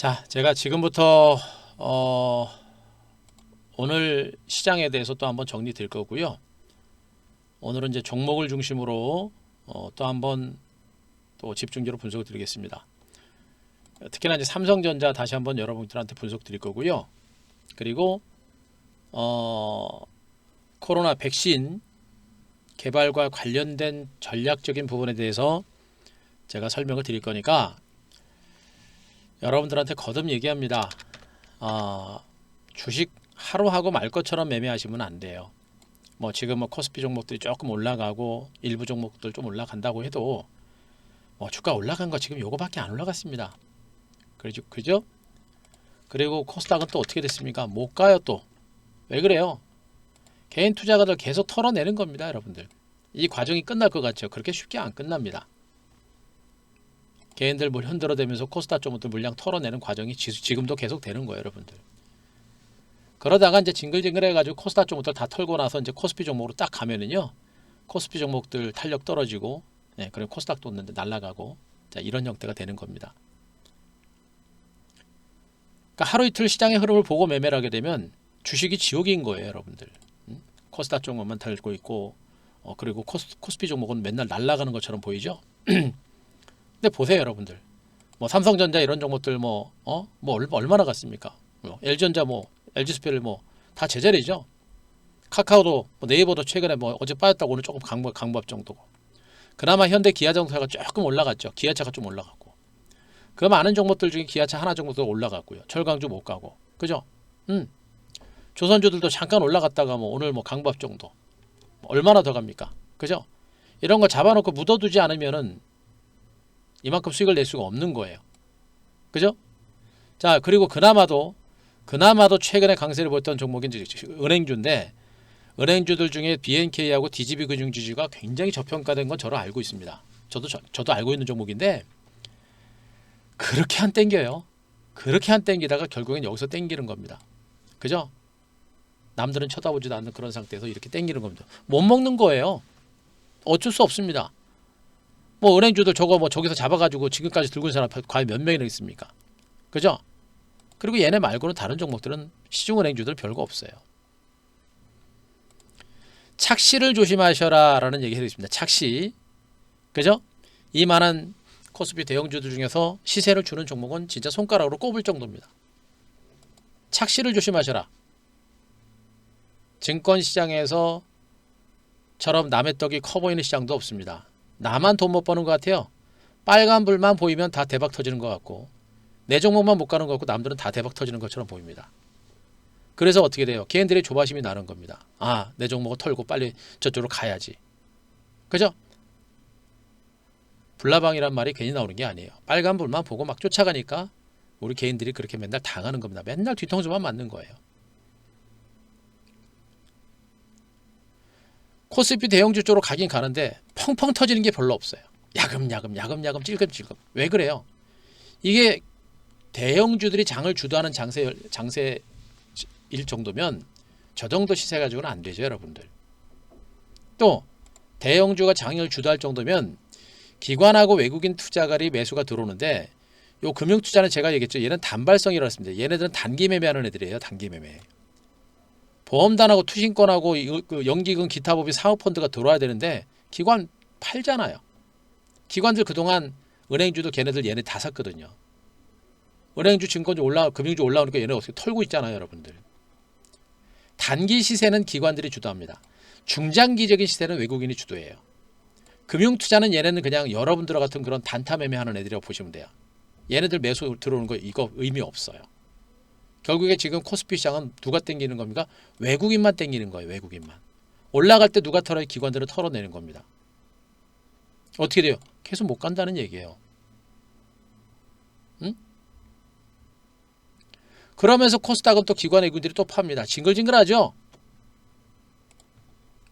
자, 제가 지금부터 오늘 시장에 대해서 또 한번 정리 드릴 거고요. 오늘은 이제 종목을 중심으로 또 한번 또 집중적으로 분석을 드리겠습니다. 특히나 이제 삼성전자 다시 한번 여러분들한테 분석 드릴 거고요. 그리고 코로나 백신 개발과 관련된 전략적인 부분에 대해서 제가 설명을 드릴 거니까 여러분들한테 거듭 얘기합니다. 주식 하루 하고 말 것처럼 매매하시면 안 돼요. 뭐 지금 뭐 코스피 종목들이 조금 올라가고 일부 종목들 좀 올라간다고 해도 뭐 주가 올라간 거 지금 요거밖에 안 올라갔습니다. 그죠? 그리고 코스닥은 또 어떻게 됐습니까? 못 가요 또. 왜 그래요? 개인 투자가들 계속 털어내는 겁니다, 여러분들. 이 과정이 끝날 것 같죠? 그렇게 쉽게 안 끝납니다. 개인들 물 흔들어대면서 코스닥 종목들 물량 털어내는 과정이 지금도 계속 되는 거예요, 여러분들. 그러다가 이제 징글징글 해가지고 코스닥 종목들 다 털고 나서 이제 코스피 종목으로 딱 가면은요, 코스피 종목들 탄력 떨어지고, 그리고 코스닥도 날아가고, 자, 이런 형태가 되는 겁니다. 그러니까 하루 이틀 시장의 흐름을 보고 매매를 하게 되면 주식이 지옥인 거예요, 여러분들. 코스닥 종목만 달고 있고, 그리고 코스피 종목은 맨날 날아가는 것처럼 보이죠? 근데 보세요, 여러분들. 뭐 삼성전자 이런 종목들 뭐 얼마나 갔습니까? LG전자 LG스페셜 다 제자리죠. 카카오도 네이버도 최근에 어제 빠졌다고 오늘 조금 강보합 정도고. 그나마 현대 기아자동차가 조금 올라갔죠. 기아차가 좀 올라갔고. 그 많은 종목들 중에 기아차 하나 정도 올라갔고요. 철강주 못 가고. 그죠? 조선주들도 잠깐 올라갔다가 오늘 강보합 정도. 얼마나 더 갑니까? 그죠? 이런 거 잡아놓고 묻어두지 않으면은 이만큼 수익을 낼 수가 없는 거예요. 그죠? 자, 그리고 그나마도 최근에 강세를 보였던 종목인 은행주인데, 은행주들 중에 BNK하고 DGB 금융지주가 굉장히 저평가된 건 저로 알고 있습니다. 저도 알고 있는 종목인데 그렇게 안 땡겨요. 그렇게 안 땡기다가 결국엔 여기서 땡기는 겁니다. 그죠? 남들은 쳐다보지도 않는 그런 상태에서 이렇게 땡기는 겁니다. 못 먹는 거예요. 어쩔 수 없습니다. 은행주들 저기서 잡아가지고 지금까지 들고 있는 사람 과연 몇 명이나 있습니까? 그죠? 그리고 얘네 말고는 다른 종목들은 시중은행주들 별거 없어요. 착시를 조심하셔라 라는 얘기 해드리겠습니다. 착시. 그죠? 이 많은 코스피 대형주들 중에서 시세를 주는 종목은 진짜 손가락으로 꼽을 정도입니다. 착시를 조심하셔라. 증권시장에서 처럼 남의 떡이 커 보이는 시장도 없습니다. 나만 돈 못 버는 것 같아요. 빨간 불만 보이면 다 대박 터지는 것 같고, 내 종목만 못 가는 것 같고 남들은 다 대박 터지는 것처럼 보입니다. 그래서 어떻게 돼요? 개인들의 조바심이 나는 겁니다. 내 종목을 털고 빨리 저쪽으로 가야지. 그죠? 불나방이란 말이 괜히 나오는 게 아니에요. 빨간 불만 보고 막 쫓아가니까 우리 개인들이 그렇게 맨날 당하는 겁니다. 맨날 뒤통수만 맞는 거예요. 코스피 대형주 쪽으로 가긴 가는데 펑펑 터지는 게 별로 없어요. 야금야금 찔끔찔끔. 왜 그래요? 이게 대형주들이 장을 주도하는 장세일 정도면 저 정도 시세 가지고는 안 되죠, 여러분들. 또 대형주가 장을 주도할 정도면 기관하고 외국인 투자가리 매수가 들어오는데, 요 금융투자는 제가 얘기했죠. 얘는 단발성이라고 했습니다. 얘네들은 단기 매매하는 애들이에요. 단기 매매. 보험단하고 투신권하고 그 연기금 기타법인 사업펀드가 들어와야 되는데 기관 팔잖아요. 기관들 그동안 은행주도 얘네 다 샀거든요. 은행주 증권주 금융주 올라오니까 얘네 어떻게 털고 있잖아요, 여러분들. 단기 시세는 기관들이 주도합니다. 중장기적인 시세는 외국인이 주도해요. 금융투자는 얘네는 그냥 여러분들 같은 그런 단타 매매하는 애들이라고 보시면 돼요. 얘네들 매수 들어오는 거 이거 의미 없어요. 결국에 지금 코스피 시장은 누가 땡기는 겁니까? 외국인만 땡기는 거예요. 외국인만. 올라갈 때 누가 털어요? 기관들을 털어내는 겁니다. 어떻게 돼요? 계속 못 간다는 얘기예요. 응? 그러면서 코스닥은 또 기관 외국인들이 또 팝니다. 징글징글하죠?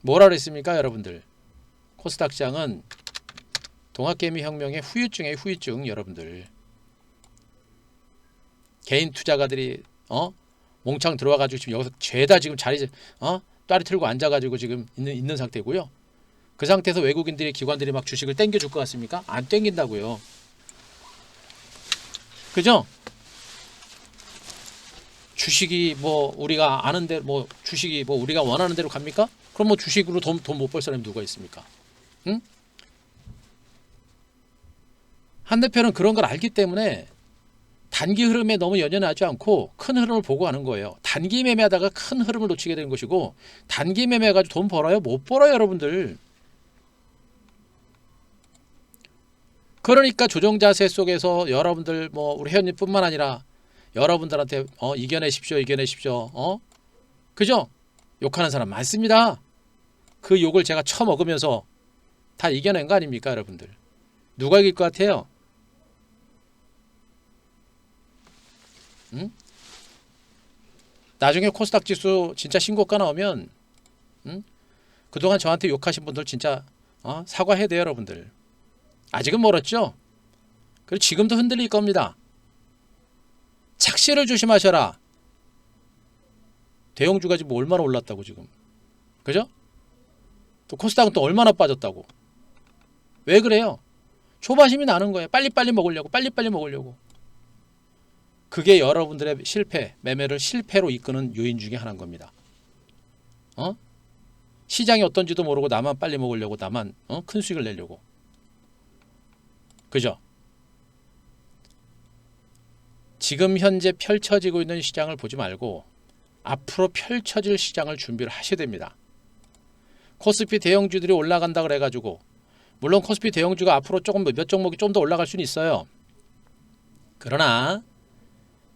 뭐라 그랬습니까, 여러분들? 코스닥 시장은 동학개미 혁명의 후유증이에요. 후유증, 여러분들. 개인 투자가들이 몽창 들어와가지고 지금 여기서 죄다 지금 자리 따리 틀고 앉아가지고 지금 있는 상태고요. 그 상태에서 외국인들이 기관들이 막 주식을 땡겨줄 것 같습니까? 안 땡긴다고요. 그죠? 주식이 뭐 우리가 아는 대로 뭐 주식이 뭐 우리가 원하는 대로 갑니까? 그럼 뭐 주식으로 돈 못 벌 사람이 누가 있습니까? 응? 한 대표는 그런 걸 알기 때문에 단기 흐름에 너무 연연하지 않고 큰 흐름을 보고 하는 거예요. 단기 매매하다가 큰 흐름을 놓치게 되는 것이고, 단기 매매해가지고 돈 벌어요? 못 벌어요, 여러분들. 그러니까 조정 자세 속에서 여러분들 뭐 우리 회원님뿐만 아니라 여러분들한테 이겨내십시오, 이겨내십시오. 그죠? 욕하는 사람 많습니다. 그 욕을 제가 처먹으면서 다 이겨낸 거 아닙니까, 여러분들? 누가 이길 것 같아요? 응? 나중에 코스닥 지수 진짜 신고가 나오면, 응? 그동안 저한테 욕하신 분들 진짜 사과해야 돼요, 여러분들. 아직은 멀었죠? 그리고 지금도 흔들릴 겁니다. 착시를 조심하셔라. 대형주가 지금 얼마나 올랐다고 지금. 그죠? 또 코스닥은 또 얼마나 빠졌다고. 왜 그래요? 조바심이 나는 거예요. 빨리빨리 먹으려고, 빨리빨리 먹으려고. 그게 여러분들의 실패, 매매를 실패로 이끄는 요인 중에 하나인 겁니다. 시장이 어떤지도 모르고 나만 빨리 먹으려고, 나만 큰 수익을 내려고. 그죠? 지금 현재 펼쳐지고 있는 시장을 보지 말고 앞으로 펼쳐질 시장을 준비를 하셔야 됩니다. 코스피 대형주들이 올라간다 그래가지고, 물론 코스피 대형주가 앞으로 조금 몇 종목이 좀 더 올라갈 수는 있어요. 그러나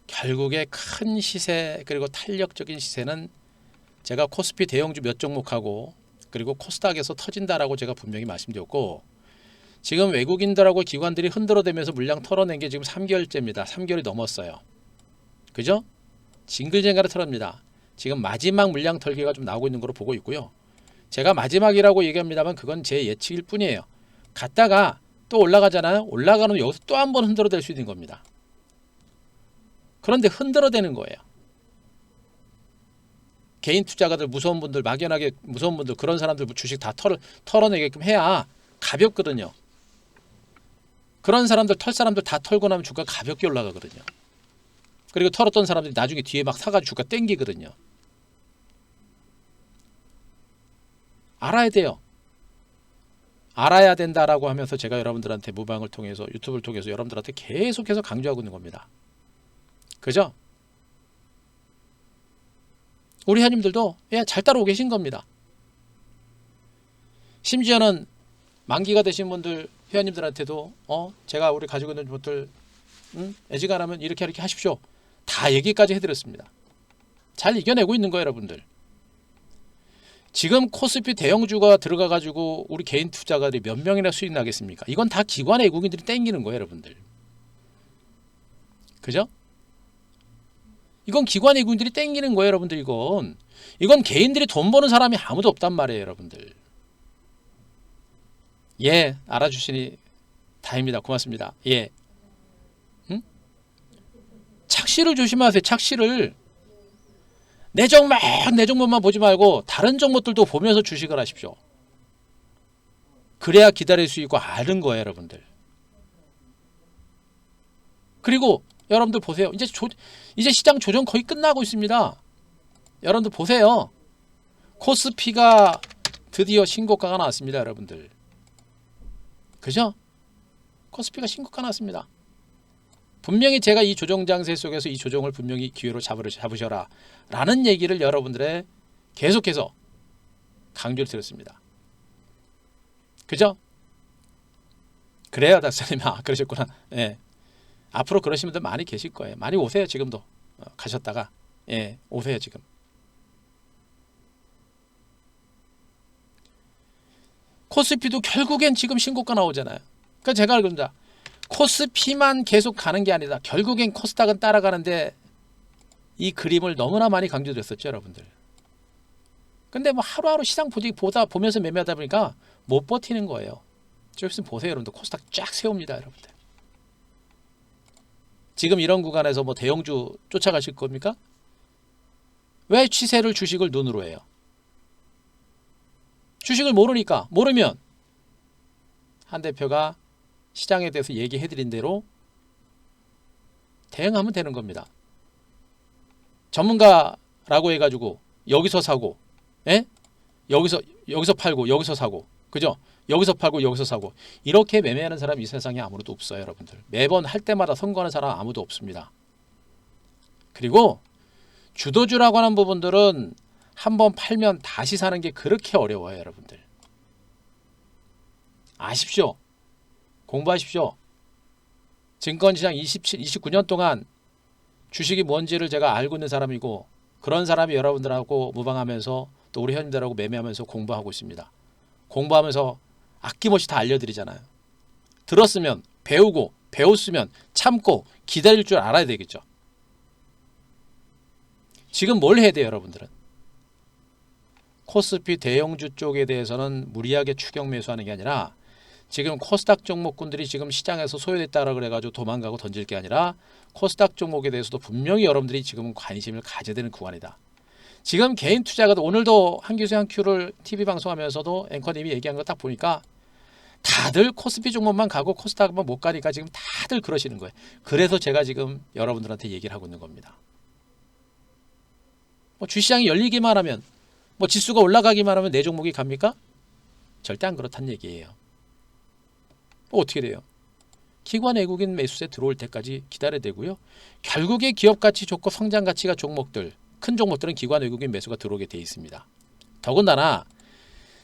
결국에 큰 시세 그리고 탄력적인 시세는 제가 코스피 대형주 몇 종목하고 그리고 코스닥에서 터진다라고 제가 분명히 말씀드렸고, 지금 외국인들하고 기관들이 흔들어대면서 물량 털어낸 게 지금 3개월째입니다. 3개월이 넘었어요. 그죠? 징글징글하게 털었습니다. 지금 마지막 물량 털기가 좀 나오고 있는 걸로 보고 있고요. 제가 마지막이라고 얘기합니다만 그건 제 예측일 뿐이에요. 갔다가 또 올라가잖아요. 올라가면 여기서 또 한 번 흔들어댈 수 있는 겁니다. 그런데 흔들어대는 거예요. 개인 투자가들, 무서운 분들, 막연하게 무서운 분들, 그런 사람들 주식 다 털어내게끔 해야 가볍거든요. 그런 사람들, 털 사람들 다 털고 나면 주가가 가볍게 올라가거든요. 그리고 털었던 사람들이 나중에 뒤에 막 사가지고 주가 땡기거든요. 알아야 돼요. 알아야 된다라고 하면서 제가 여러분들한테 무방을 통해서, 유튜브를 통해서 여러분들한테 계속해서 강조하고 있는 겁니다. 그죠? 우리 회원님들도 잘 따라오고 계신 겁니다. 심지어는 만기가 되신 분들, 회원님들한테도 제가 우리 가지고 있는 분들 애지간하면 이렇게 하십시오. 다 얘기까지 해드렸습니다. 잘 이겨내고 있는 거예요, 여러분들. 지금 코스피 대형주가 들어가가지고 우리 개인 투자가들이 몇 명이나 수익 나겠습니까? 이건 다 기관 외국인들이 땡기는 거예요, 여러분들. 그죠? 이건 기관 외국인들이 땡기는 거예요, 여러분들. 이건 개인들이 돈 버는 사람이 아무도 없단 말이에요, 여러분들. 예, 알아주시니 다행입니다. 고맙습니다. 예. 착시를 조심하세요. 착시를. 내 종목만 보지 말고 다른 종목들도 보면서 주식을 하십시오. 그래야 기다릴 수 있고 아는 거예요, 여러분들. 그리고 여러분들 보세요. 이제 시장 조정 거의 끝나고 있습니다. 여러분들 보세요. 코스피가 드디어 신고가가 나왔습니다, 여러분들. 그죠? 코스피가 신고가 나왔습니다. 분명히 제가 이 조정 장세 속에서 이 조정을 분명히 기회로 잡으셔라 라는 얘기를 여러분들의 계속해서 강조를 드렸습니다. 그죠? 그래요, 박사님. 그러셨구나. 예. 앞으로 그러신 분들 많이 계실 거예요. 많이 오세요, 지금도. 가셨다가. 예, 오세요, 지금. 코스피도 결국엔 지금 신고가 나오잖아요. 그러니까 제가 그런다. 코스피만 계속 가는 게 아니라 결국엔 코스닥은 따라가는데, 이 그림을 너무나 많이 강조드렸었죠, 여러분들. 근데 뭐 하루하루 시장 보면서 매매하다 보니까 못 버티는 거예요. 좀 있으면 보세요, 여러분들. 코스닥 쫙 세웁니다, 여러분들. 지금 이런 구간에서 뭐 대형주 쫓아가실 겁니까? 왜 주식을 눈으로 해요? 주식을 모르면 한 대표가 시장에 대해서 얘기해드린 대로 대응하면 되는 겁니다. 전문가라고 해가지고 여기서 사고, 예? 여기서 팔고 여기서 사고, 그죠? 여기서 팔고 여기서 사고, 이렇게 매매하는 사람 이 세상에 아무도 없어요, 여러분들. 매번 할 때마다 선거하는 사람 아무도 없습니다. 그리고 주도주라고 하는 부분들은 한번 팔면 다시 사는 게 그렇게 어려워요, 여러분들. 아십시오. 공부하십시오. 증권시장 29년 동안 주식이 뭔지를 제가 알고 있는 사람이고, 그런 사람이 여러분들하고 무방하면서 또 우리 회원님들하고 매매하면서 공부하고 있습니다. 공부하면서 아낌없이 다 알려드리잖아요. 들었으면 배우고, 배웠으면 참고 기다릴 줄 알아야 되겠죠. 지금 뭘 해야 돼요, 여러분들은? 코스피 대형주 쪽에 대해서는 무리하게 추격 매수하는 게 아니라, 지금 코스닥 종목군들이 지금 시장에서 소외됐다라 그래가지고 도망가고 던질 게 아니라, 코스닥 종목에 대해서도 분명히 여러분들이 지금 관심을 가져야 되는 구간이다. 지금 개인 투자가, 오늘도 한기수 한큐를 TV 방송하면서도 앵커님이 얘기한 거 딱 보니까 다들 코스피 종목만 가고 코스닥만 못 가니까 지금 다들 그러시는 거예요. 그래서 제가 지금 여러분들한테 얘기를 하고 있는 겁니다. 뭐 주시장이 열리기만 하면, 뭐 지수가 올라가기만 하면 내 종목이 갑니까? 절대 안 그렇다는 얘기예요. 어떻게 돼요? 기관 외국인 매수세 들어올 때까지 기다려야 되고요. 결국에 기업 가치 좋고 성장 가치가 종목들, 큰 종목들은 기관 외국인 매수가 들어오게 돼 있습니다. 더군다나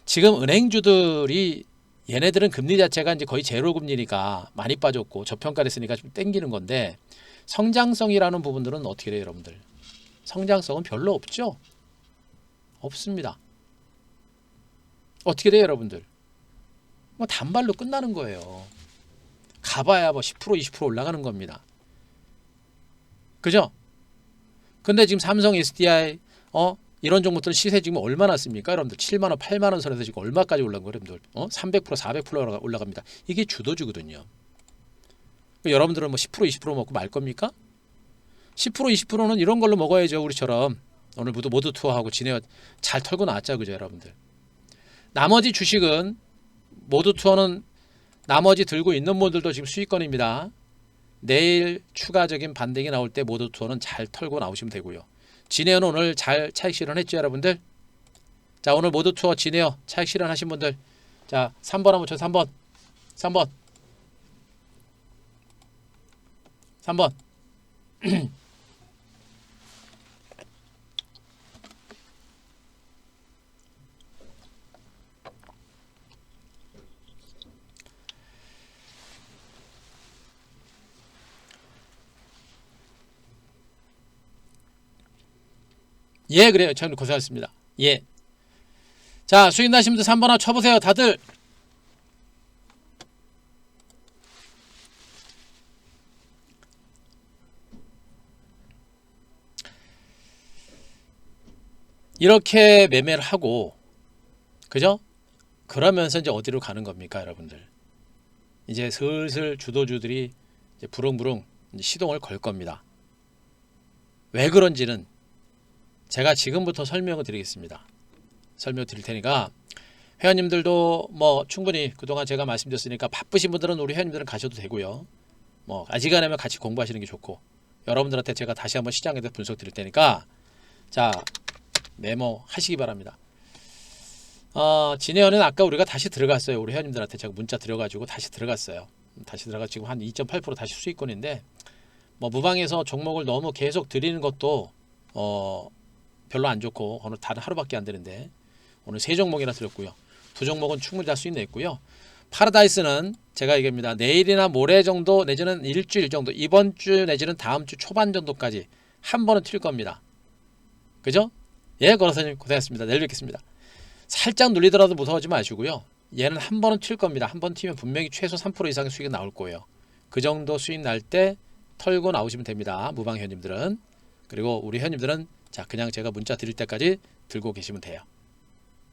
지금 은행주들이, 얘네들은 금리 자체가 이제 거의 제로 금리니까 많이 빠졌고 저평가를 했으니까 좀 땡기는 건데, 성장성이라는 부분들은 어떻게 돼요, 여러분들? 성장성은 별로 없죠. 없습니다. 어떻게 돼요, 여러분들? 뭐 단발로 끝나는 거예요. 가봐야 뭐 10% 20% 올라가는 겁니다. 그죠? 근데 지금 삼성 SDI 이런 종목들은 시세 지금 얼마나 씁니까, 여러분들? 7만원 8만원 선에서 지금 얼마까지 올라간 거예요, 여러분들? 300% 400% 올라갑니다. 이게 주도주거든요. 여러분들은 뭐 10% 20% 먹고 말 겁니까? 10% 20%는 이런 걸로 먹어야죠. 우리처럼 오늘 모두 투어하고 지내어 잘 털고 나왔죠, 그죠, 여러분들? 나머지 주식은, 모두 투어는 나머지 들고 있는 분들도 지금 수익권입니다. 내일 추가적인 반등이 나올 때 모두 투어는 잘 털고 나오시면 되고요. 진에어는 오늘 잘 차익 실현했죠, 여러분들? 자, 오늘 모두 투어 진에어 차익 실현하신 분들, 자 3번 한번 쳐. 3번 예, 그래요. 참 고생하셨습니다. 예. 자, 수익 나신 분들 3번 한번 쳐보세요, 다들. 이렇게 매매를 하고, 그죠? 그러면서 이제 어디로 가는 겁니까, 여러분들? 이제 슬슬 주도주들이 이제 부릉부릉 이제 시동을 걸 겁니다. 왜 그런지는 제가 지금부터 설명을 드리겠습니다. 설명 드릴 테니까 회원님들도 뭐 충분히 그동안 제가 말씀드렸으니까, 바쁘신 분들은 우리 회원님들은 가셔도 되고요. 뭐 아지간하면 같이 공부하시는 게 좋고, 여러분들한테 제가 다시 한번 시장에 대해 분석 드릴 테니까 자, 메모 하시기 바랍니다. 진에어는 아까 우리가 다시 들어갔어요. 우리 회원님들한테 제가 문자 드려가지고 다시 들어갔어요. 다시 들어가 지금 한 2.8% 다시 수익권인데, 뭐 무방에서 종목을 너무 계속 드리는 것도 별로 안 좋고, 오늘 다른 하루밖에 안 되는데 오늘 3종목이나 드렸고요. 2종목은 충분히 다 수익 냈고요. 파라다이스는 제가 얘기합니다. 내일이나 모레 정도 내지는 일주일 정도, 이번 주 내지는 다음 주 초반 정도까지 한 번은 튈 겁니다. 그죠? 예, 거라사님 고생하셨습니다. 내일 뵙겠습니다. 살짝 눌리더라도 무서워하지 마시고요. 얘는 한 번은 튈 겁니다. 한 번 튀면 분명히 최소 3% 이상의 수익이 나올 거예요. 그 정도 수익 날 때 털고 나오시면 됩니다. 무방 회원님들은. 그리고 우리 회원님들은 자, 그냥 제가 문자 드릴 때까지 들고 계시면 돼요.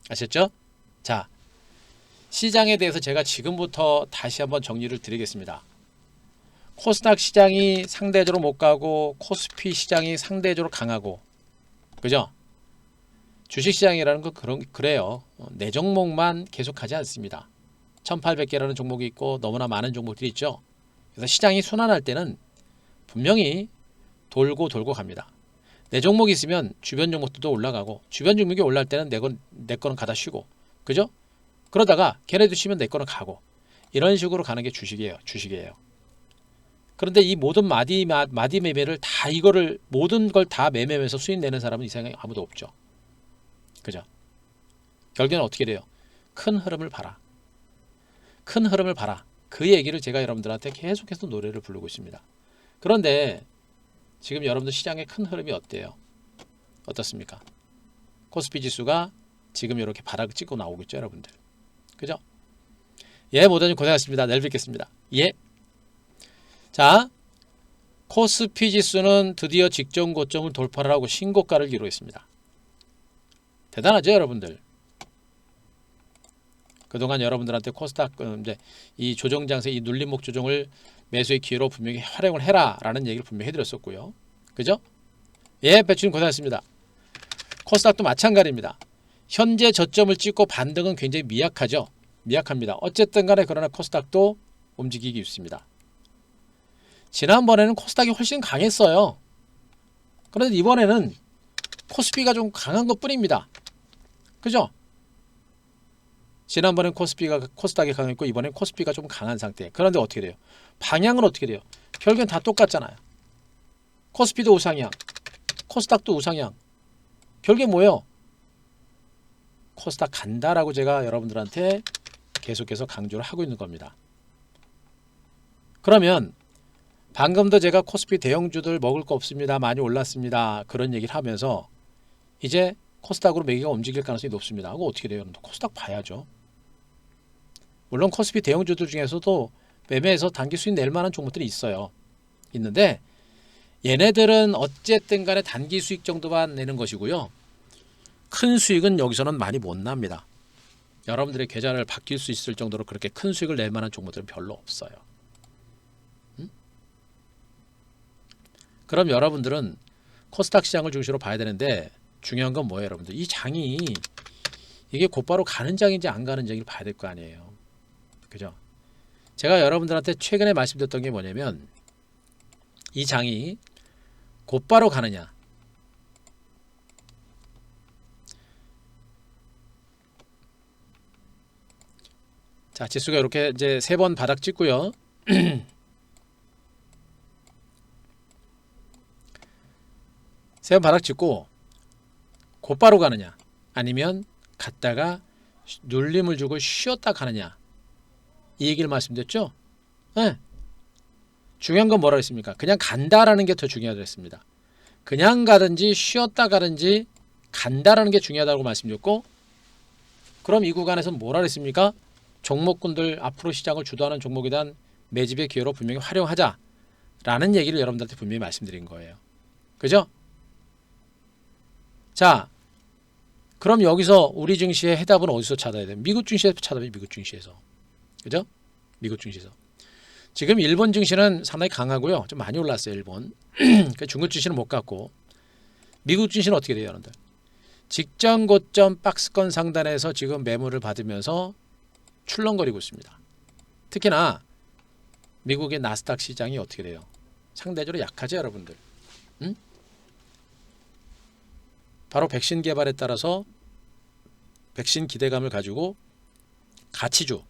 아셨죠? 자, 시장에 대해서 제가 지금부터 다시 한번 정리를 드리겠습니다. 코스닥 시장이 상대적으로 못 가고 코스피 시장이 상대적으로 강하고, 그죠? 주식시장이라는 건 그래요. 내 종목만 계속하지 않습니다. 1800개라는 종목이 있고 너무나 많은 종목들이 있죠. 그래서 시장이 순환할 때는 분명히 돌고 갑니다. 내 종목이 있으면 주변 종목들도 올라가고 주변 종목이 올라갈 때는 내 거는 가다 쉬고 그죠? 그러다가 걔네도 쉬면 내 거는 가고 이런 식으로 가는 게 주식이에요. 그런데 이 모든 마디 매매를 다 이거를 모든 걸 다 매매하면서 수익 내는 사람은 이 세상에 아무도 없죠. 그죠? 결국에는 어떻게 돼요? 큰 흐름을 봐라. 큰 흐름을 봐라. 그 얘기를 제가 여러분들한테 계속해서 노래를 부르고 있습니다. 그런데 지금 여러분들 시장의 큰 흐름이 어때요? 어떻습니까? 코스피 지수가 지금 이렇게 바닥을 찍고 나오고 있죠, 여러분들. 그죠? 예, 모두님 고생하셨습니다. 내일 뵙겠습니다. 예. 자, 코스피 지수는 드디어 직전 고점을 돌파를 하고 신고가를 기록했습니다. 대단하죠, 여러분들. 그동안 여러분들한테 코스닥 이제 이 조정 장세, 이 눌림목 조정을 매수의 기회로 분명히 활용을 해라라는 얘기를 분명히 해드렸었고요. 그죠? 예, 배추님 고생하셨습니다. 코스닥도 마찬가지입니다. 현재 저점을 찍고 반등은 굉장히 미약하죠. 미약합니다. 어쨌든 간에 그러나 코스닥도 움직이기 있습니다. 지난번에는 코스닥이 훨씬 강했어요. 그런데 이번에는 코스피가 좀 강한 것 뿐입니다. 그죠? 지난번엔 코스닥이 강했고 이번엔 코스피가 좀 강한 상태. 그런데 어떻게 돼요? 방향은 어떻게 돼요? 결국엔 다 똑같잖아요. 코스피도 우상향, 코스닥도 우상향. 결국엔 뭐예요? 코스닥 간다라고 제가 여러분들한테 계속해서 강조를 하고 있는 겁니다. 그러면 방금도 제가 코스피 대형주들 먹을 거 없습니다. 많이 올랐습니다. 그런 얘기를 하면서 이제 코스닥으로 매기가 움직일 가능성이 높습니다. 그거 어떻게 돼요? 코스닥 봐야죠. 물론 코스피 대형주들 중에서도 매매해서 단기 수익 낼 만한 종목들이 있는데 얘네들은 어쨌든 간에 단기 수익 정도만 내는 것이고요. 큰 수익은 여기서는 많이 못 납니다. 여러분들의 계좌를 바뀔 수 있을 정도로 그렇게 큰 수익을 낼 만한 종목들은 별로 없어요. 그럼 여러분들은 코스닥 시장을 중심으로 봐야 되는데 중요한 건 뭐예요, 여러분들? 이 장이 이게 곧바로 가는 장인지 안 가는 장인지 봐야 될 거 아니에요. 그죠? 제가 여러분들한테 최근에 말씀드렸던 게 뭐냐면 이 장이 곧바로 가느냐 자, 지수가 이렇게 이제 3번 바닥 찍고요. 3번 바닥 찍고 곧바로 가느냐 아니면 갔다가 눌림을 주고 쉬었다 가느냐 이 얘기를 말씀드렸죠. 네. 중요한 건 뭐라 했습니까? 그냥 간다라는 게 더 중요하다고 했습니다. 그냥 가든지 쉬었다 가든지 간다라는 게 중요하다고 말씀드렸고 그럼 이 구간에서 뭐라 했습니까? 종목군들 앞으로 시장을 주도하는 종목에 대한 매집의 기회로 분명히 활용하자라는 얘기를 여러분들한테 분명히 말씀드린 거예요. 그죠? 자, 그럼 여기서 우리 증시의 해답은 어디서 찾아야 돼요? 미국 증시에서 찾아봐요. 미국 증시에서. 그죠? 미국 증시에서. 지금 일본 증시는 상당히 강하고요. 좀 많이 올랐어요. 일본. 중국 증시는 못 갔고 미국 증시는 어떻게 돼요, 여러분들? 직전 고점 박스권 상단에서 지금 매물을 받으면서 출렁거리고 있습니다. 특히나 미국의 나스닥 시장이 어떻게 돼요? 상대적으로 약하죠, 여러분들. 응? 바로 백신 개발에 따라서 백신 기대감을 가지고 가치주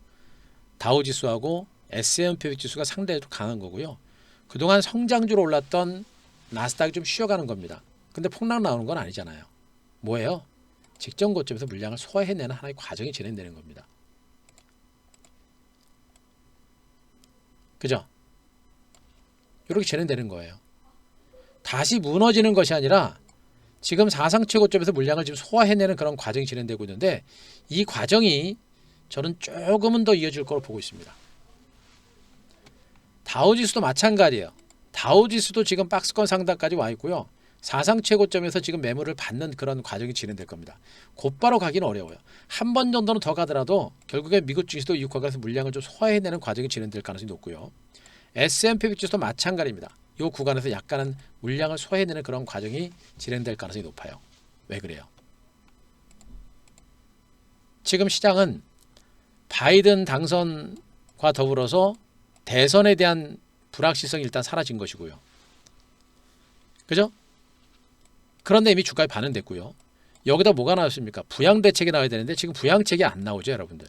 다우지수하고 S&P 지수가 상대적으로 강한 거고요. 그동안 성장주로 올랐던 나스닥이 좀 쉬어가는 겁니다. 근데 폭락 나오는 건 아니잖아요. 뭐예요? 직전 고점에서 물량을 소화해내는 하나의 과정이 진행되는 겁니다. 그죠? 이렇게 진행되는 거예요. 다시 무너지는 것이 아니라 지금 사상 최고점에서 물량을 지금 소화해내는 그런 과정이 진행되고 있는데 이 과정이 저는 조금은 더 이어질 거로 보고 있습니다. 다우지수도 마찬가지예요. 다우지수도 지금 박스권 상단까지 와 있고요. 사상 최고점에서 지금 매물을 받는 그런 과정이 진행될 겁니다. 곧바로 가기는 어려워요. 한 번 정도는 더 가더라도 결국에 미국 증시도 이 구간에서 물량을 좀 소화해내는 과정이 진행될 가능성이 높고요. S&P 지수도 마찬가지입니다. 이 구간에서 약간은 물량을 소화해내는 그런 과정이 진행될 가능성이 높아요. 왜 그래요? 지금 시장은 바이든 당선과 더불어서 대선에 대한 불확실성이 일단 사라진 것이고요. 그죠? 그런데 이미 주가에 반응됐고요. 여기다 뭐가 나왔습니까? 부양대책이 나와야 되는데 지금 부양책이 안 나오죠, 여러분들.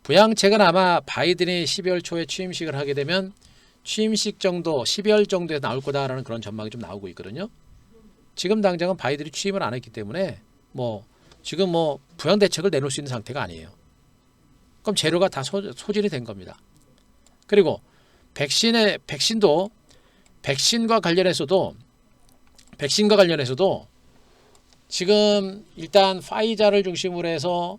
부양책은 아마 바이든이 12월 초에 취임식을 하게 되면 취임식 정도, 12월 정도에 나올 거다라는 그런 전망이 좀 나오고 있거든요. 지금 당장은 바이든이 취임을 안 했기 때문에 지금 부양대책을 내놓을 수 있는 상태가 아니에요. 그럼 재료가 다 소진이 된 겁니다. 그리고 백신과 관련해서도 지금 일단 파이자를 중심으로 해서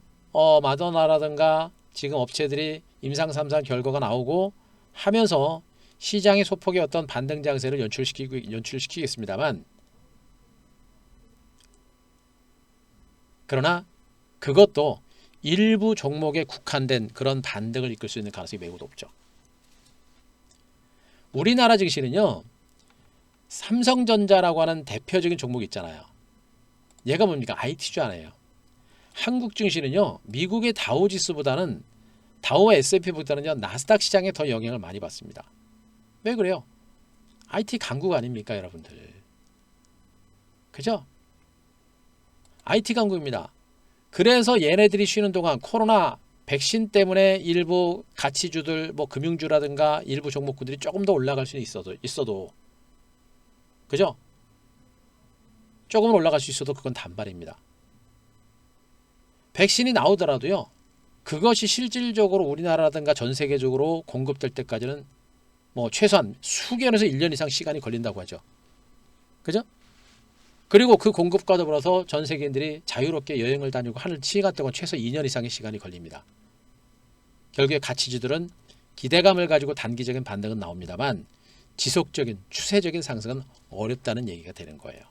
마더나라든가 지금 업체들이 임상 3상 결과가 나오고 하면서 시장의 소폭의 어떤 반등 장세를 연출시키겠습니다만, 그러나 그것도 일부 종목에 국한된 그런 반등을 이끌 수 있는 가능성이 매우 높죠. 우리나라 증시는요, 삼성전자라고 하는 대표적인 종목이 있잖아요. 얘가 뭡니까? IT주잖아요. 한국 증시는요, 미국의 다우지수보다는 다우와 S&P보다는요 나스닥 시장에 더 영향을 많이 받습니다. 왜 그래요? IT 강국 아닙니까, 여러분들? 그죠? IT 강국입니다. 그래서 얘네들이 쉬는 동안 코로나 백신 때문에 일부 가치주들, 금융주라든가 일부 종목군들이 조금 더 올라갈 수는 있어도, 그죠? 조금은 올라갈 수 있어도 그건 단발입니다. 백신이 나오더라도요, 그것이 실질적으로 우리나라라든가 전 세계적으로 공급될 때까지는 최소한 수개월에서 1년 이상 시간이 걸린다고 하죠. 그죠? 그리고 그 공급과 더불어서 전 세계인들이 자유롭게 여행을 다니고 하는 시간 동안 최소 2년 이상의 시간이 걸립니다. 결국에 가치주들은 기대감을 가지고 단기적인 반등은 나옵니다만 지속적인 추세적인 상승은 어렵다는 얘기가 되는 거예요.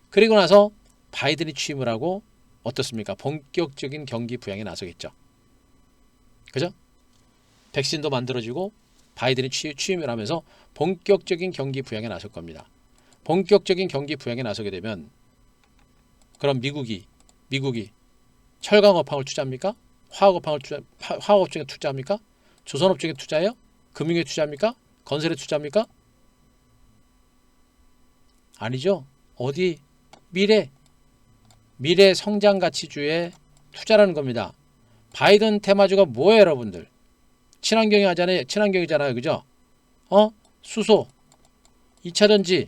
그리고 나서 바이든이 취임을 하고 어떻습니까? 본격적인 경기 부양에 나서겠죠. 그죠? 백신도 만들어지고 바이든이 취임을 하면서 본격적인 경기 부양에 나설 겁니다. 본격적인 경기 부양에 나서게 되면 그럼 미국이 철강업황을 투자합니까? 화학업종에 투자합니까? 조선업종에 투자해요? 금융에 투자합니까? 건설에 투자합니까? 아니죠. 어디? 미래 성장 가치주에 투자라는 겁니다. 바이든 테마주가 뭐예요, 여러분들? 친환경이잖아요. 그죠? 수소, 2차전지,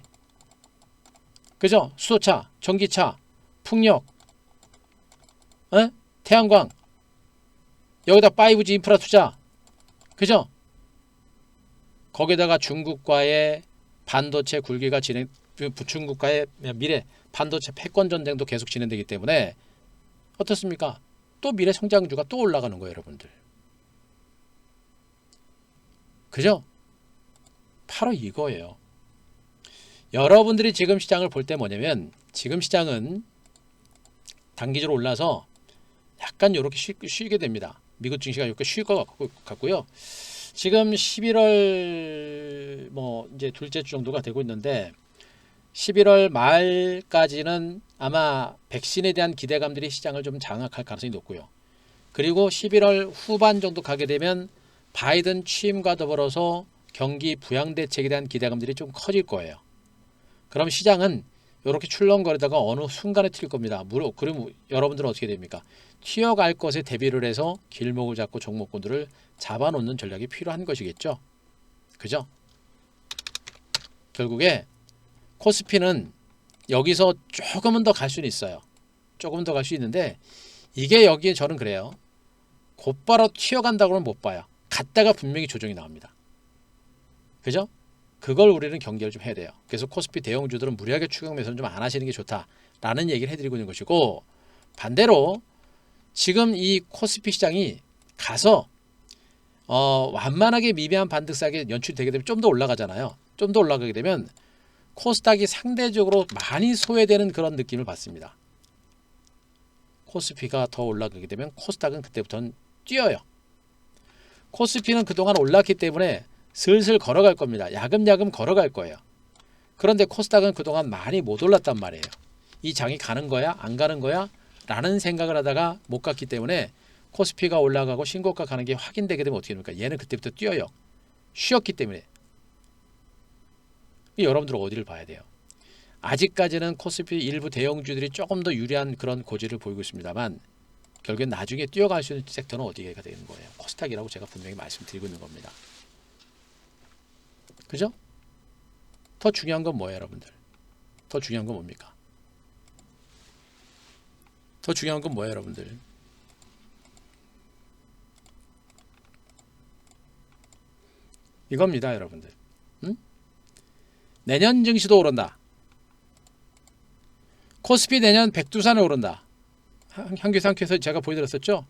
그죠? 수소차, 전기차, 풍력, 태양광, 여기다 5G 인프라 투자, 그죠? 거기다가 중국과의 반도체 굴기가 중국과의 미래 반도체 패권 전쟁도 계속 진행되기 때문에 어떻습니까? 또 미래 성장주가 또 올라가는 거예요, 여러분들. 그죠? 바로 이거예요. 여러분들이 지금 시장을 볼 때 뭐냐면 지금 시장은 단기적으로 올라서 약간 이렇게 쉬게 됩니다. 미국 증시가 이렇게 쉴 것 같고요. 지금 11월 이제 둘째 주 정도가 되고 있는데 11월 말까지는 아마 백신에 대한 기대감들이 시장을 좀 장악할 가능성이 높고요. 그리고 11월 후반 정도 가게 되면 바이든 취임과 더불어서 경기 부양대책에 대한 기대감들이 좀 커질 거예요. 그럼 시장은 이렇게 출렁거리다가 어느 순간에 튈 겁니다. 그럼 여러분들은 어떻게 됩니까? 튀어갈 것에 대비를 해서 길목을 잡고 종목군들을 잡아놓는 전략이 필요한 것이겠죠. 그죠? 결국에 코스피는 여기서 조금은 더 갈 수는 있어요. 조금 더 갈 수 있는데 이게 여기에 저는 그래요. 곧바로 튀어간다고는 못 봐요. 갔다가 분명히 조정이 나옵니다. 그죠? 그걸 우리는 경계를 좀 해야 돼요. 그래서 코스피 대형주들은 무리하게 추격 매수는 좀 안 하시는 게 좋다라는 얘기를 해드리고 있는 것이고, 반대로 지금 이 코스피 시장이 가서 완만하게 미미한 반등세가 연출되게 되면 좀 더 올라가잖아요. 좀 더 올라가게 되면 코스닥이 상대적으로 많이 소외되는 그런 느낌을 받습니다. 코스피가 더 올라가게 되면 코스닥은 그때부터는 뛰어요. 코스피는 그동안 올랐기 때문에 슬슬 걸어갈 겁니다. 야금야금 걸어갈 거예요. 그런데 코스닥은 그동안 많이 못 올랐단 말이에요. 이 장이 가는 거야? 안 가는 거야? 라는 생각을 하다가 못 갔기 때문에 코스피가 올라가고 신고가 가는 게 확인되게 되면 어떻게 됩니까? 얘는 그때부터 뛰어요. 쉬었기 때문에. 여러분들은 어디를 봐야 돼요? 아직까지는 코스피 일부 대형주들이 조금 더 유리한 그런 고지를 보이고 있습니다만 결국엔 나중에 뛰어갈 수 있는 섹터는 어디가 되는 거예요? 코스닥이라고 제가 분명히 말씀드리고 있는 겁니다. 그죠? 더 중요한 건 뭐예요, 여러분들? 더 중요한 건 뭡니까? 더 중요한 건 뭐예요, 여러분들? 이겁니다, 여러분들. 응? 내년 증시도 오른다. 코스피 내년 백두산에 오른다. 한규상께서 제가 보여드렸었죠.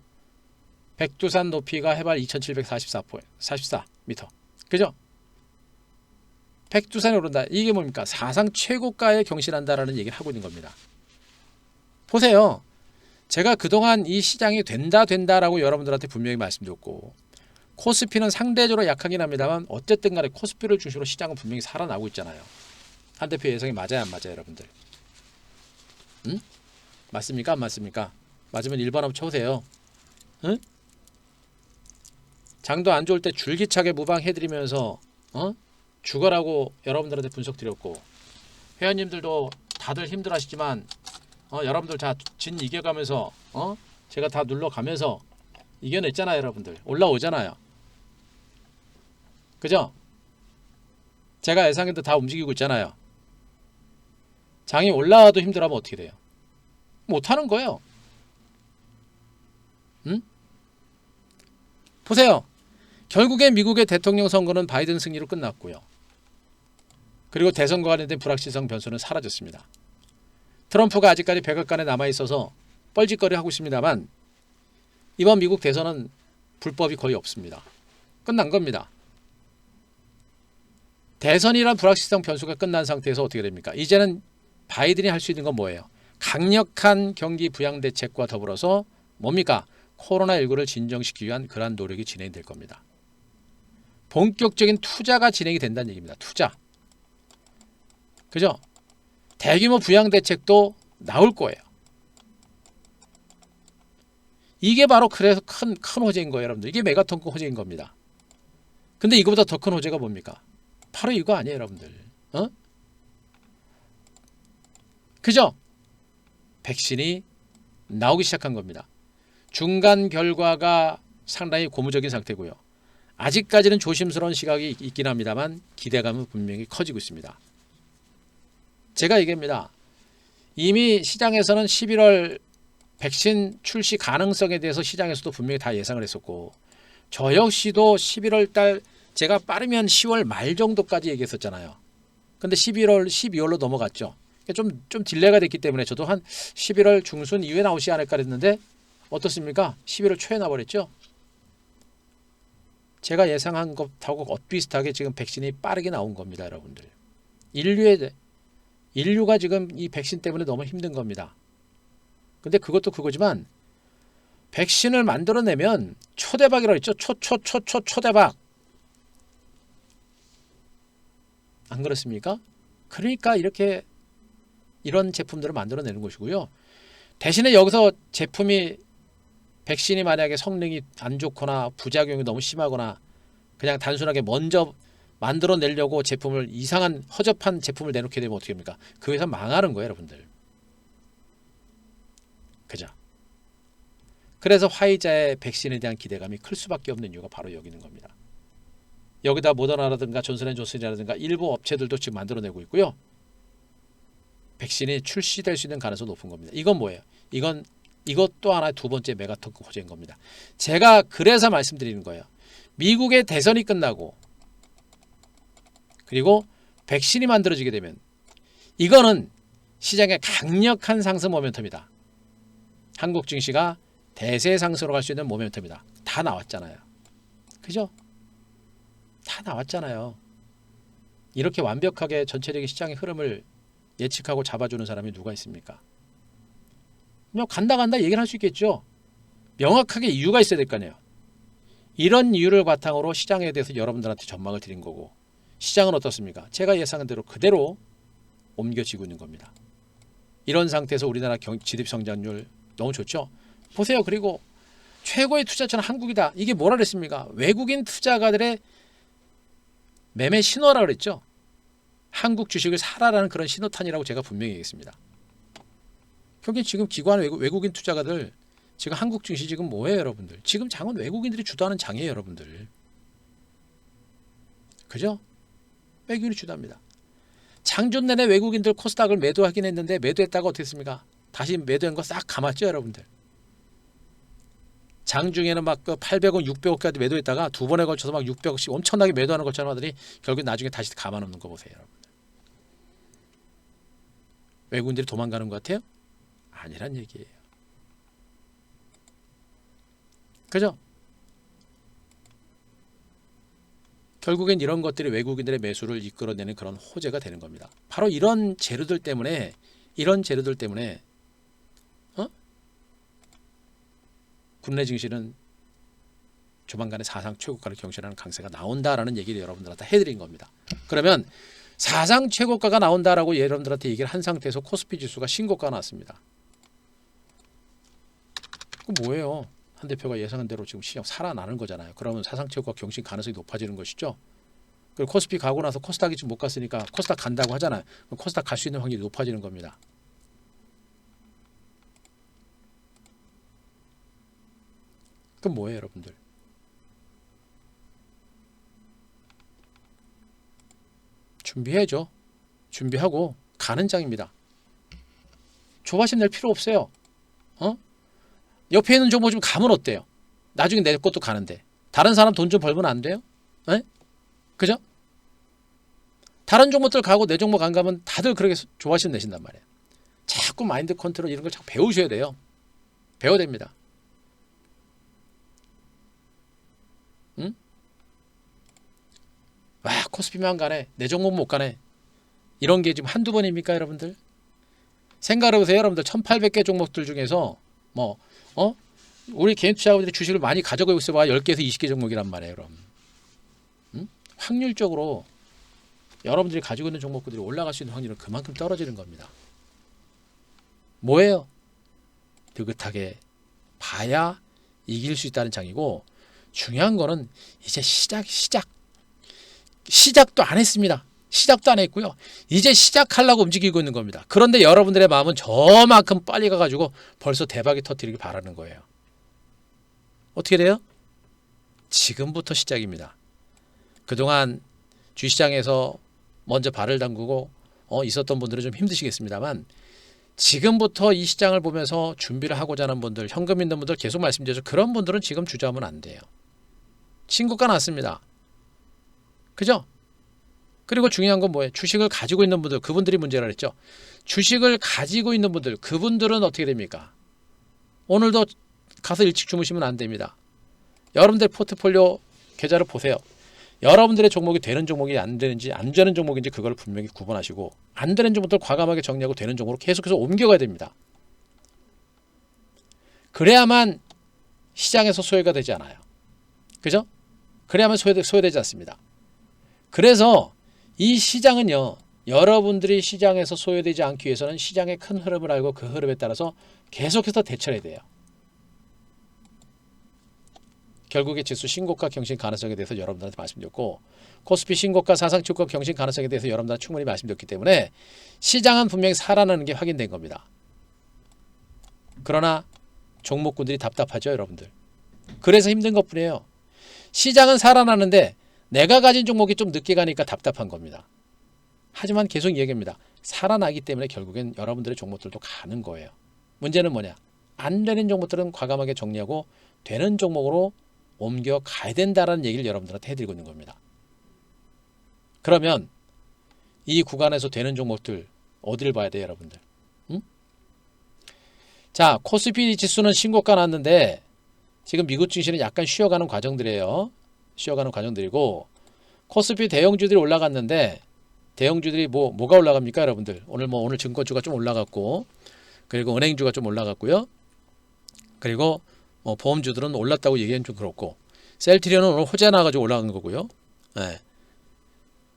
백두산 높이가 해발 2744m. 그죠? 백두산에 오른다. 이게 뭡니까? 사상 최고가에 경신한다라는 얘기를 하고 있는 겁니다. 보세요. 제가 그동안 이 시장이 된다라고 여러분들한테 분명히 말씀드렸고 코스피는 상대적으로 약하긴 합니다만 어쨌든 간에 코스피를 중심으로 시장은 분명히 살아나고 있잖아요. 한 대표 예상이 맞아요, 안 맞아요, 여러분들? 응? 맞습니까? 안 맞습니까? 맞으면 1번 한번 쳐보세요. 응? 장도 안 좋을 때 줄기차게 무방해드리면서 죽어라고 여러분들한테 분석 드렸고 회원님들도 다들 힘들어하시지만 여러분들 다 진 이겨가면서 제가 다 눌러가면서 이겨냈잖아요. 여러분들 올라오잖아요. 그죠? 제가 예상해도 다 움직이고 있잖아요. 장이 올라와도 힘들어하면 어떻게 돼요? 못하는 거예요. 응? 보세요. 결국에 미국의 대통령 선거는 바이든 승리로 끝났고요. 그리고 대선과 관련된 불확실성 변수는 사라졌습니다. 트럼프가 아직까지 백악관에 남아있어서 뻘짓거리 하고 있습니다만 이번 미국 대선은 불법이 거의 없습니다. 끝난 겁니다. 대선이란 불확실성 변수가 끝난 상태에서 어떻게 됩니까? 이제는 바이든이 할 수 있는 건 뭐예요? 강력한 경기 부양 대책과 더불어서 뭡니까? 코로나19를 진정시키기 위한 그러한 노력이 진행될 겁니다. 본격적인 투자가 진행이 된다는 얘기입니다. 투자. 그죠? 대규모 부양 대책도 나올 거예요. 이게 바로 그래서 큰 호재인 거예요, 여러분들. 이게 메가톤급 호재인 겁니다. 근데 이거보다 더 큰 호재가 뭡니까? 바로 이거 아니에요, 여러분들. 그죠? 백신이 나오기 시작한 겁니다. 중간 결과가 상당히 고무적인 상태고요. 아직까지는 조심스러운 시각이 있긴 합니다만 기대감은 분명히 커지고 있습니다. 제가 얘기합니다. 이미 시장에서는 11월 백신 출시 가능성에 대해서 시장에서도 분명히 다 예상을 했었고 저 역시도 11월 달 제가 빠르면 10월 말 정도까지 얘기했었잖아요. 근데 11월, 12월로 넘어갔죠. 좀 딜레이가 됐기 때문에 저도 한 11월 중순 이후에 나오지 않을까 했는데 어떻습니까? 11월 초에 나버렸죠. 제가 예상한 것하고 엇비슷하게 지금 백신이 빠르게 나온 겁니다, 여러분들. 인류가 지금 이 백신 때문에 너무 힘든 겁니다. 근데 그것도 그거지만 백신을 만들어내면 초대박이라고 했죠. 초대박. 안 그렇습니까? 그러니까 이런 제품들을 만들어내는 것이고요. 대신에 여기서 제품이 백신이 만약에 성능이 안 좋거나 부작용이 너무 심하거나 그냥 단순하게 먼저 만들어내려고 제품을 이상한 허접한 제품을 내놓게 되면 어떻게 합니까? 그 회사 망하는 거예요, 여러분들. 그죠? 그래서 화이자의 백신에 대한 기대감이 클 수밖에 없는 이유가 바로 여기 있는 겁니다. 여기다 모더나라든가 존슨앤존슨이라든가 일부 업체들도 지금 만들어내고 있고요. 백신이 출시될 수 있는 가능성이 높은 겁니다. 이건 뭐예요? 이것도 하나의 두 번째 메가톤급 호재인 겁니다. 제가 그래서 말씀드리는 거예요. 미국의 대선이 끝나고 그리고 백신이 만들어지게 되면 이거는 시장의 강력한 상승 모멘텀이다. 한국 증시가 대세 상승으로 갈 수 있는 모멘텀이다. 다 나왔잖아요. 그죠? 다 나왔잖아요. 이렇게 완벽하게 전체적인 시장의 흐름을 예측하고 잡아주는 사람이 누가 있습니까? 그냥 간다 얘기를 할 수 있겠죠. 명확하게 이유가 있어야 될 거 아니에요. 이런 이유를 바탕으로 시장에 대해서 여러분들한테 전망을 드린 거고 시장은 어떻습니까? 제가 예상한 대로 그대로 옮겨지고 있는 겁니다. 이런 상태에서 우리나라 GDP 성장률 너무 좋죠. 보세요. 그리고 최고의 투자처는 한국이다. 이게 뭐라 그랬습니까? 외국인 투자가들의 매매 신호라 그랬죠. 한국 주식을 사라라는 그런 신호탄이라고 제가 분명히 얘기했습니다. 결국엔 지금 기관 외국인 투자가들 지금 한국 증시 지금 뭐예요, 여러분들? 지금 장은 외국인들이 주도하는 장이에요, 여러분들. 그죠? 외국인이 주도합니다. 장전 내내 외국인들 코스닥을 매도하긴 했는데 매도했다가 어떻게 했습니까? 다시 매도한 거 싹 감았죠, 여러분들. 장중에는 막 800원, 600원까지 매도했다가 두 번에 걸쳐서 막 600원씩 엄청나게 매도하는 것처럼 하더니 결국 나중에 다시 감아놓는 거 보세요, 여러분들. 외국인들이 도망가는 것 같아요? 아니란 얘기예요. 그죠? 결국엔 이런 것들이 외국인들의 매수를 이끌어내는 그런 호재가 되는 겁니다. 바로 이런 재료들 때문에 국내 증시는 조만간에 사상 최고가를 경신하는 강세가 나온다라는 얘기를 여러분들한테 해드린 겁니다. 그러면 사상 최고가가 나온다라고 여러분들한테 얘기를 한 상태에서 코스피 지수가 신고가 나왔습니다. 그럼 뭐예요? 한 대표가 예상한 대로 지금 시장 살아나는 거잖아요. 그러면 사상 최고가 경신 가능성이 높아지는 것이죠. 그리고 코스피 가고 나서 코스닥이 지금 못 갔으니까 코스닥 간다고 하잖아요. 그럼 코스닥 갈 수 있는 확률이 높아지는 겁니다. 그럼 뭐예요, 여러분들? 준비해야죠. 준비하고 가는 장입니다. 조바심 낼 필요 없어요. 옆에 있는 종목 좀 가면 어때요? 나중에 내 것도 가는데 다른 사람 돈 좀 벌면 안 돼요? 네? 그죠? 다른 종목들 가고 내 종목 안 가면 다들 그렇게 조바심 내신단 말이에요. 자꾸 마인드 컨트롤 이런 걸 자꾸 배우셔야 돼요. 배워야 됩니다. 응? 와, 코스피만 가네. 내 종목 못 가네. 이런 게 지금 한두 번입니까, 여러분들? 생각해보세요, 여러분들. 1800개 종목들 중에서 우리 개인 투자자들이 주식을 많이 가져가고 있어봐 10개에서 20개 종목이란 말이에요, 그럼. 응? 확률적으로 여러분들이 가지고 있는 종목들이 올라갈 수 있는 확률은 그만큼 떨어지는 겁니다. 뭐예요? 느긋하게 봐야 이길 수 있다는 장이고, 중요한 거는 이제 시작도 안 했습니다. 시작도 안 했고요. 이제 시작하려고 움직이고 있는 겁니다. 그런데 여러분들의 마음은 저만큼 빨리 가가지고 벌써 대박이 터뜨리길 바라는 거예요. 어떻게 돼요? 지금부터 시작입니다. 그동안 주시장에서 먼저 발을 담그고 있었던 분들은 좀 힘드시겠습니다만, 지금부터 이 시장을 보면서 준비를 하고자 하는 분들, 현금 있는 분들 계속 말씀드려서 그런 분들은 지금 주저하면 안 돼요. 신고가 났습니다. 그죠? 그리고 중요한 건 뭐예요? 주식을 가지고 있는 분들, 그분들이 문제라 그랬죠. 주식을 가지고 있는 분들, 그분들은 어떻게 됩니까? 오늘도 가서 일찍 주무시면 안 됩니다. 여러분들 포트폴리오 계좌를 보세요. 여러분들의 종목이 되는 종목이 안 되는지, 안 되는 종목인지 그걸 분명히 구분하시고, 안 되는 종목들 과감하게 정리하고 되는 종목으로 계속해서 옮겨가야 됩니다. 그래야만 시장에서 소외가 되지 않아요. 그죠? 그래야만 소외되지 않습니다. 그래서 이 시장은요, 여러분들이 시장에서 소외되지 않기 위해서는 시장의 큰 흐름을 알고 그 흐름에 따라서 계속해서 대처해야 돼요. 결국에 지수 신고가 경신 가능성에 대해서 여러분들한테 말씀드렸고, 코스피 신고가 사상 최고가 경신 가능성에 대해서 여러분들한테 충분히 말씀드렸기 때문에 시장은 분명히 살아나는 게 확인된 겁니다. 그러나 종목군들이 답답하죠, 여러분들. 그래서 힘든 것뿐이에요. 시장은 살아나는데 내가 가진 종목이 좀 늦게 가니까 답답한 겁니다. 하지만 계속 얘기합니다. 살아나기 때문에 결국엔 여러분들의 종목들도 가는 거예요. 문제는 뭐냐? 안 되는 종목들은 과감하게 정리하고 되는 종목으로 옮겨 가야 된다는 얘기를 여러분들한테 해드리고 있는 겁니다. 그러면 이 구간에서 되는 종목들 어디를 봐야 돼요, 여러분들? 응? 자, 코스피 지수는 신고가 났는데 지금 미국 증시는 약간 쉬어가는 과정들이에요. 쉬어가는 과정들이고, 코스피 대형주들이 올라갔는데 대형주들이 뭐가 올라갑니까, 여러분들? 오늘 증권주가 좀 올라갔고, 그리고 은행주가 좀 올라갔고요. 그리고 보험주들은 올랐다고 얘기하면 좀 그렇고, 셀트리온은 오늘 호재 나가지고 올라간 거고요. 네.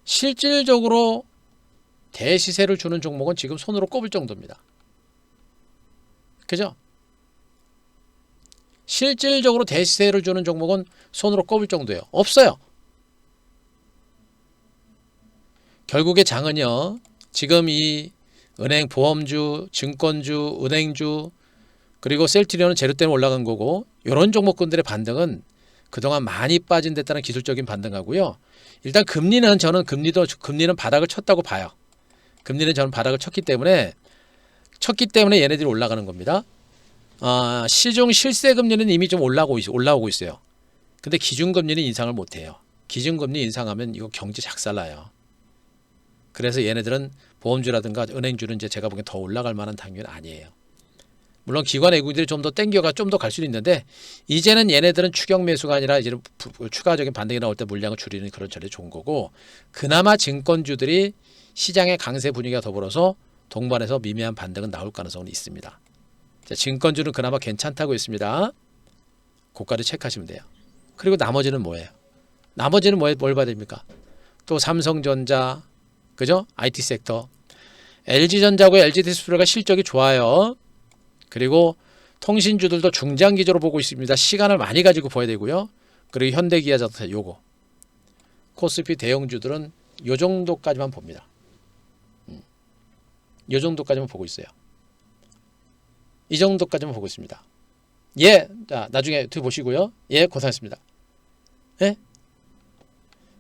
실질적으로 대시세를 주는 종목은 지금 손으로 꼽을 정도입니다. 그죠? 실질적으로 대시세를 주는 종목은 손으로 꼽을 정도예요. 없어요. 결국에 장은요. 지금 이 은행, 보험주, 증권주, 은행주 그리고 셀트리온은 재료 때문에 올라간 거고 이런 종목군들의 반등은 그동안 많이 빠진 데 따른 기술적인 반등하고요. 일단 저는 금리는 바닥을 쳤다고 봐요. 금리는 저는 바닥을 쳤기 때문에 얘네들이 올라가는 겁니다. 시중 실세 금리는 이미 좀 올라오고 있어요. 근데 기준금리는 인상을 못해요. 기준금리 인상하면 이거 경제 작살나요. 그래서 얘네들은 보험주라든가 은행주는 이제 제가 보기엔 더 올라갈 만한 당연히 아니에요. 물론 기관 외국인들이 좀 더 땡겨가 좀 더 갈 수도 있는데 이제는 얘네들은 추격 매수가 아니라 이제는 추가적인 반등이 나올 때 물량을 줄이는 그런 전략이 좋은 거고 그나마 증권주들이 시장의 강세 분위기가 더불어서 동반해서 미미한 반등은 나올 가능성은 있습니다. 자, 증권주는 그나마 괜찮다고 했습니다. 고가를 체크하시면 돼요. 그리고 나머지는 뭐예요? 나머지는 뭘 봐야 됩니까? 또 삼성전자, 그죠? IT 섹터, LG전자고 LG디스플레이가 실적이 좋아요. 그리고 통신주들도 중장기적으로 보고 있습니다. 시간을 많이 가지고 봐야 되고요. 그리고 현대기아자동차 요거. 코스피 대형주들은 요 정도까지만 봅니다. 요 정도까지만 보고 있어요. 이 정도까지만 보고 있습니다. 예, 자, 나중에 두 보시고요. 예, 고생하셨습니다. 예?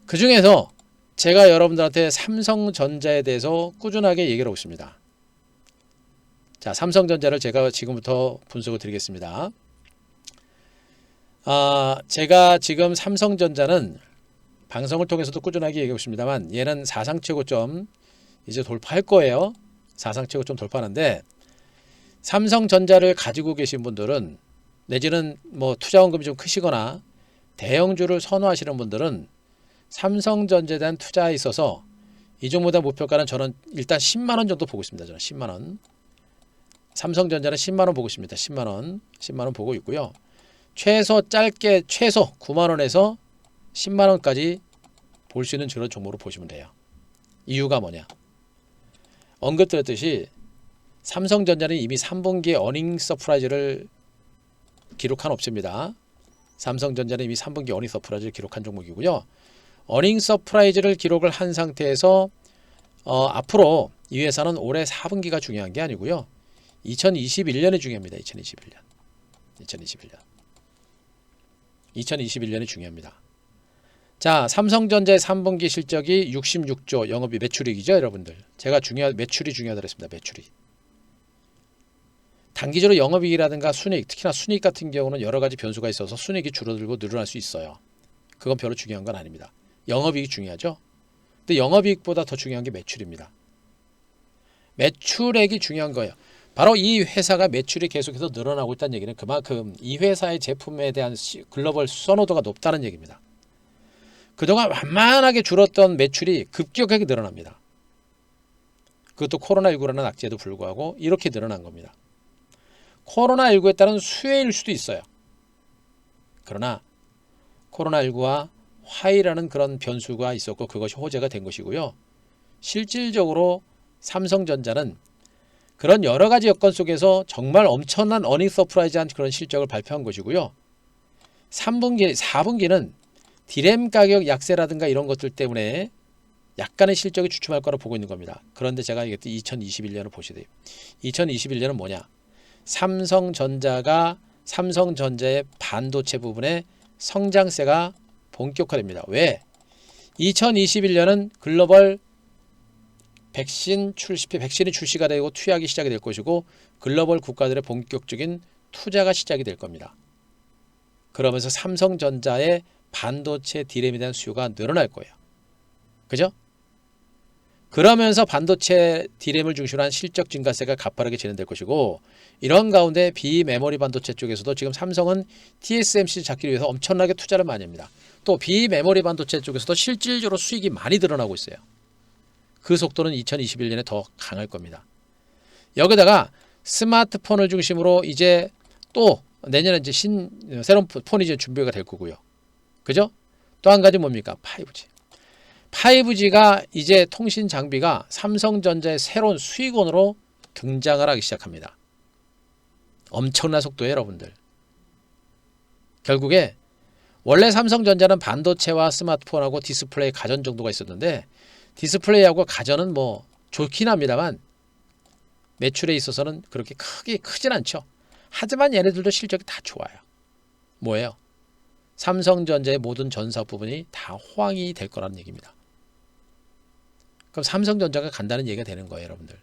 그 중에서 제가 여러분들한테 삼성전자에 대해서 꾸준하게 얘기를 하고 있습니다. 자, 삼성전자를 제가 지금부터 분석을 드리겠습니다. 제가 지금 삼성전자는 방송을 통해서도 꾸준하게 얘기하고 있습니다만 얘는 사상 최고점 이제 돌파할 거예요. 사상 최고점 돌파하는데 삼성전자를 가지고 계신 분들은 내지는 뭐 투자원금이 좀 크시거나 대형주를 선호하시는 분들은 삼성전자에 대한 투자에 있어서 이 종목의 목표가는 저는 일단 10만원 정도 보고 있습니다. 저는 10만원. 삼성전자는 10만원 보고 있습니다. 10만원 보고 있고요. 최소 9만원에서 10만원까지 볼 수 있는 그런 종목으로 보시면 돼요. 이유가 뭐냐? 언급드렸듯이 삼성전자는 이미 3분기에 어닝 서프라이즈를 기록한 업체입니다. 삼성전자는 이미 3분기 어닝 서프라이즈를 기록한 종목이고요. 어닝 서프라이즈를 기록을 한 상태에서 앞으로 이 회사는 올해 4분기가 중요한 게 아니고요. 2021년이 중요합니다. 2021년이 중요합니다. 자, 삼성전자의 3분기 실적이 66조 영업이 매출이익이죠, 여러분들. 제가 매출이 중요하다고 했습니다. 매출이. 단기적으로 영업이익이라든가 순이익, 특히나 순이익 같은 경우는 여러 가지 변수가 있어서 순이익이 줄어들고 늘어날 수 있어요. 그건 별로 중요한 건 아닙니다. 영업이익이 중요하죠. 근데 영업이익보다 더 중요한 게 매출입니다. 매출액이 중요한 거예요. 바로 이 회사가 매출이 계속해서 늘어나고 있다는 얘기는 그만큼 이 회사의 제품에 대한 글로벌 선호도가 높다는 얘기입니다. 그동안 완만하게 줄었던 매출이 급격하게 늘어납니다. 그것도 코로나19라는 악재에도 불구하고 이렇게 늘어난 겁니다. 코로나19에 따른 수혜일 수도 있어요. 그러나 코로나19와 화이라는 그런 변수가 있었고 그것이 호재가 된 것이고요. 실질적으로 삼성전자는 그런 여러 가지 여건 속에서 정말 엄청난 어닝 서프라이즈한 그런 실적을 발표한 것이고요. 4분기는 디램 가격 약세라든가 이런 것들 때문에 약간의 실적이 주춤할 거라 보고 있는 겁니다. 그런데 제가 얘기했던 2021년을 보시돼요. 2021년은 뭐냐? 삼성전자의 반도체 부분에 성장세가 본격화됩니다. 왜? 2021년은 글로벌 백신이 출시가 되고 투약이 시작이 될 것이고 글로벌 국가들의 본격적인 투자가 시작이 될 겁니다. 그러면서 삼성전자의 반도체 디램에 대한 수요가 늘어날 거예요. 그죠? 그러면서 반도체 디램을 중심으로 한 실적 증가세가 가파르게 진행될 것이고 이런 가운데 비메모리 반도체 쪽에서도 지금 삼성은 TSMC를 잡기 위해서 엄청나게 투자를 많이 합니다. 또 비메모리 반도체 쪽에서도 실질적으로 수익이 많이 늘어나고 있어요. 그 속도는 2021년에 더 강할 겁니다. 여기다가 스마트폰을 중심으로 이제 또 내년에 이제 새로운 폰이 이제 준비가 될 거고요. 그죠? 또 한 가지 뭡니까? 5G. 5G가 이제 통신 장비가 삼성전자의 새로운 수익원으로 등장을 하기 시작합니다. 엄청난 속도예요, 여러분들. 결국에 원래 삼성전자는 반도체와 스마트폰하고 디스플레이 가전 정도가 있었는데 디스플레이하고 가전은 뭐 좋긴 합니다만 매출에 있어서는 그렇게 크진 않죠. 하지만 얘네들도 실적이 다 좋아요. 뭐예요? 삼성전자의 모든 전사 부분이 다 호황이 될 거라는 얘기입니다. 그럼 삼성전자가 간다는 얘기가 되는 거예요, 여러분들.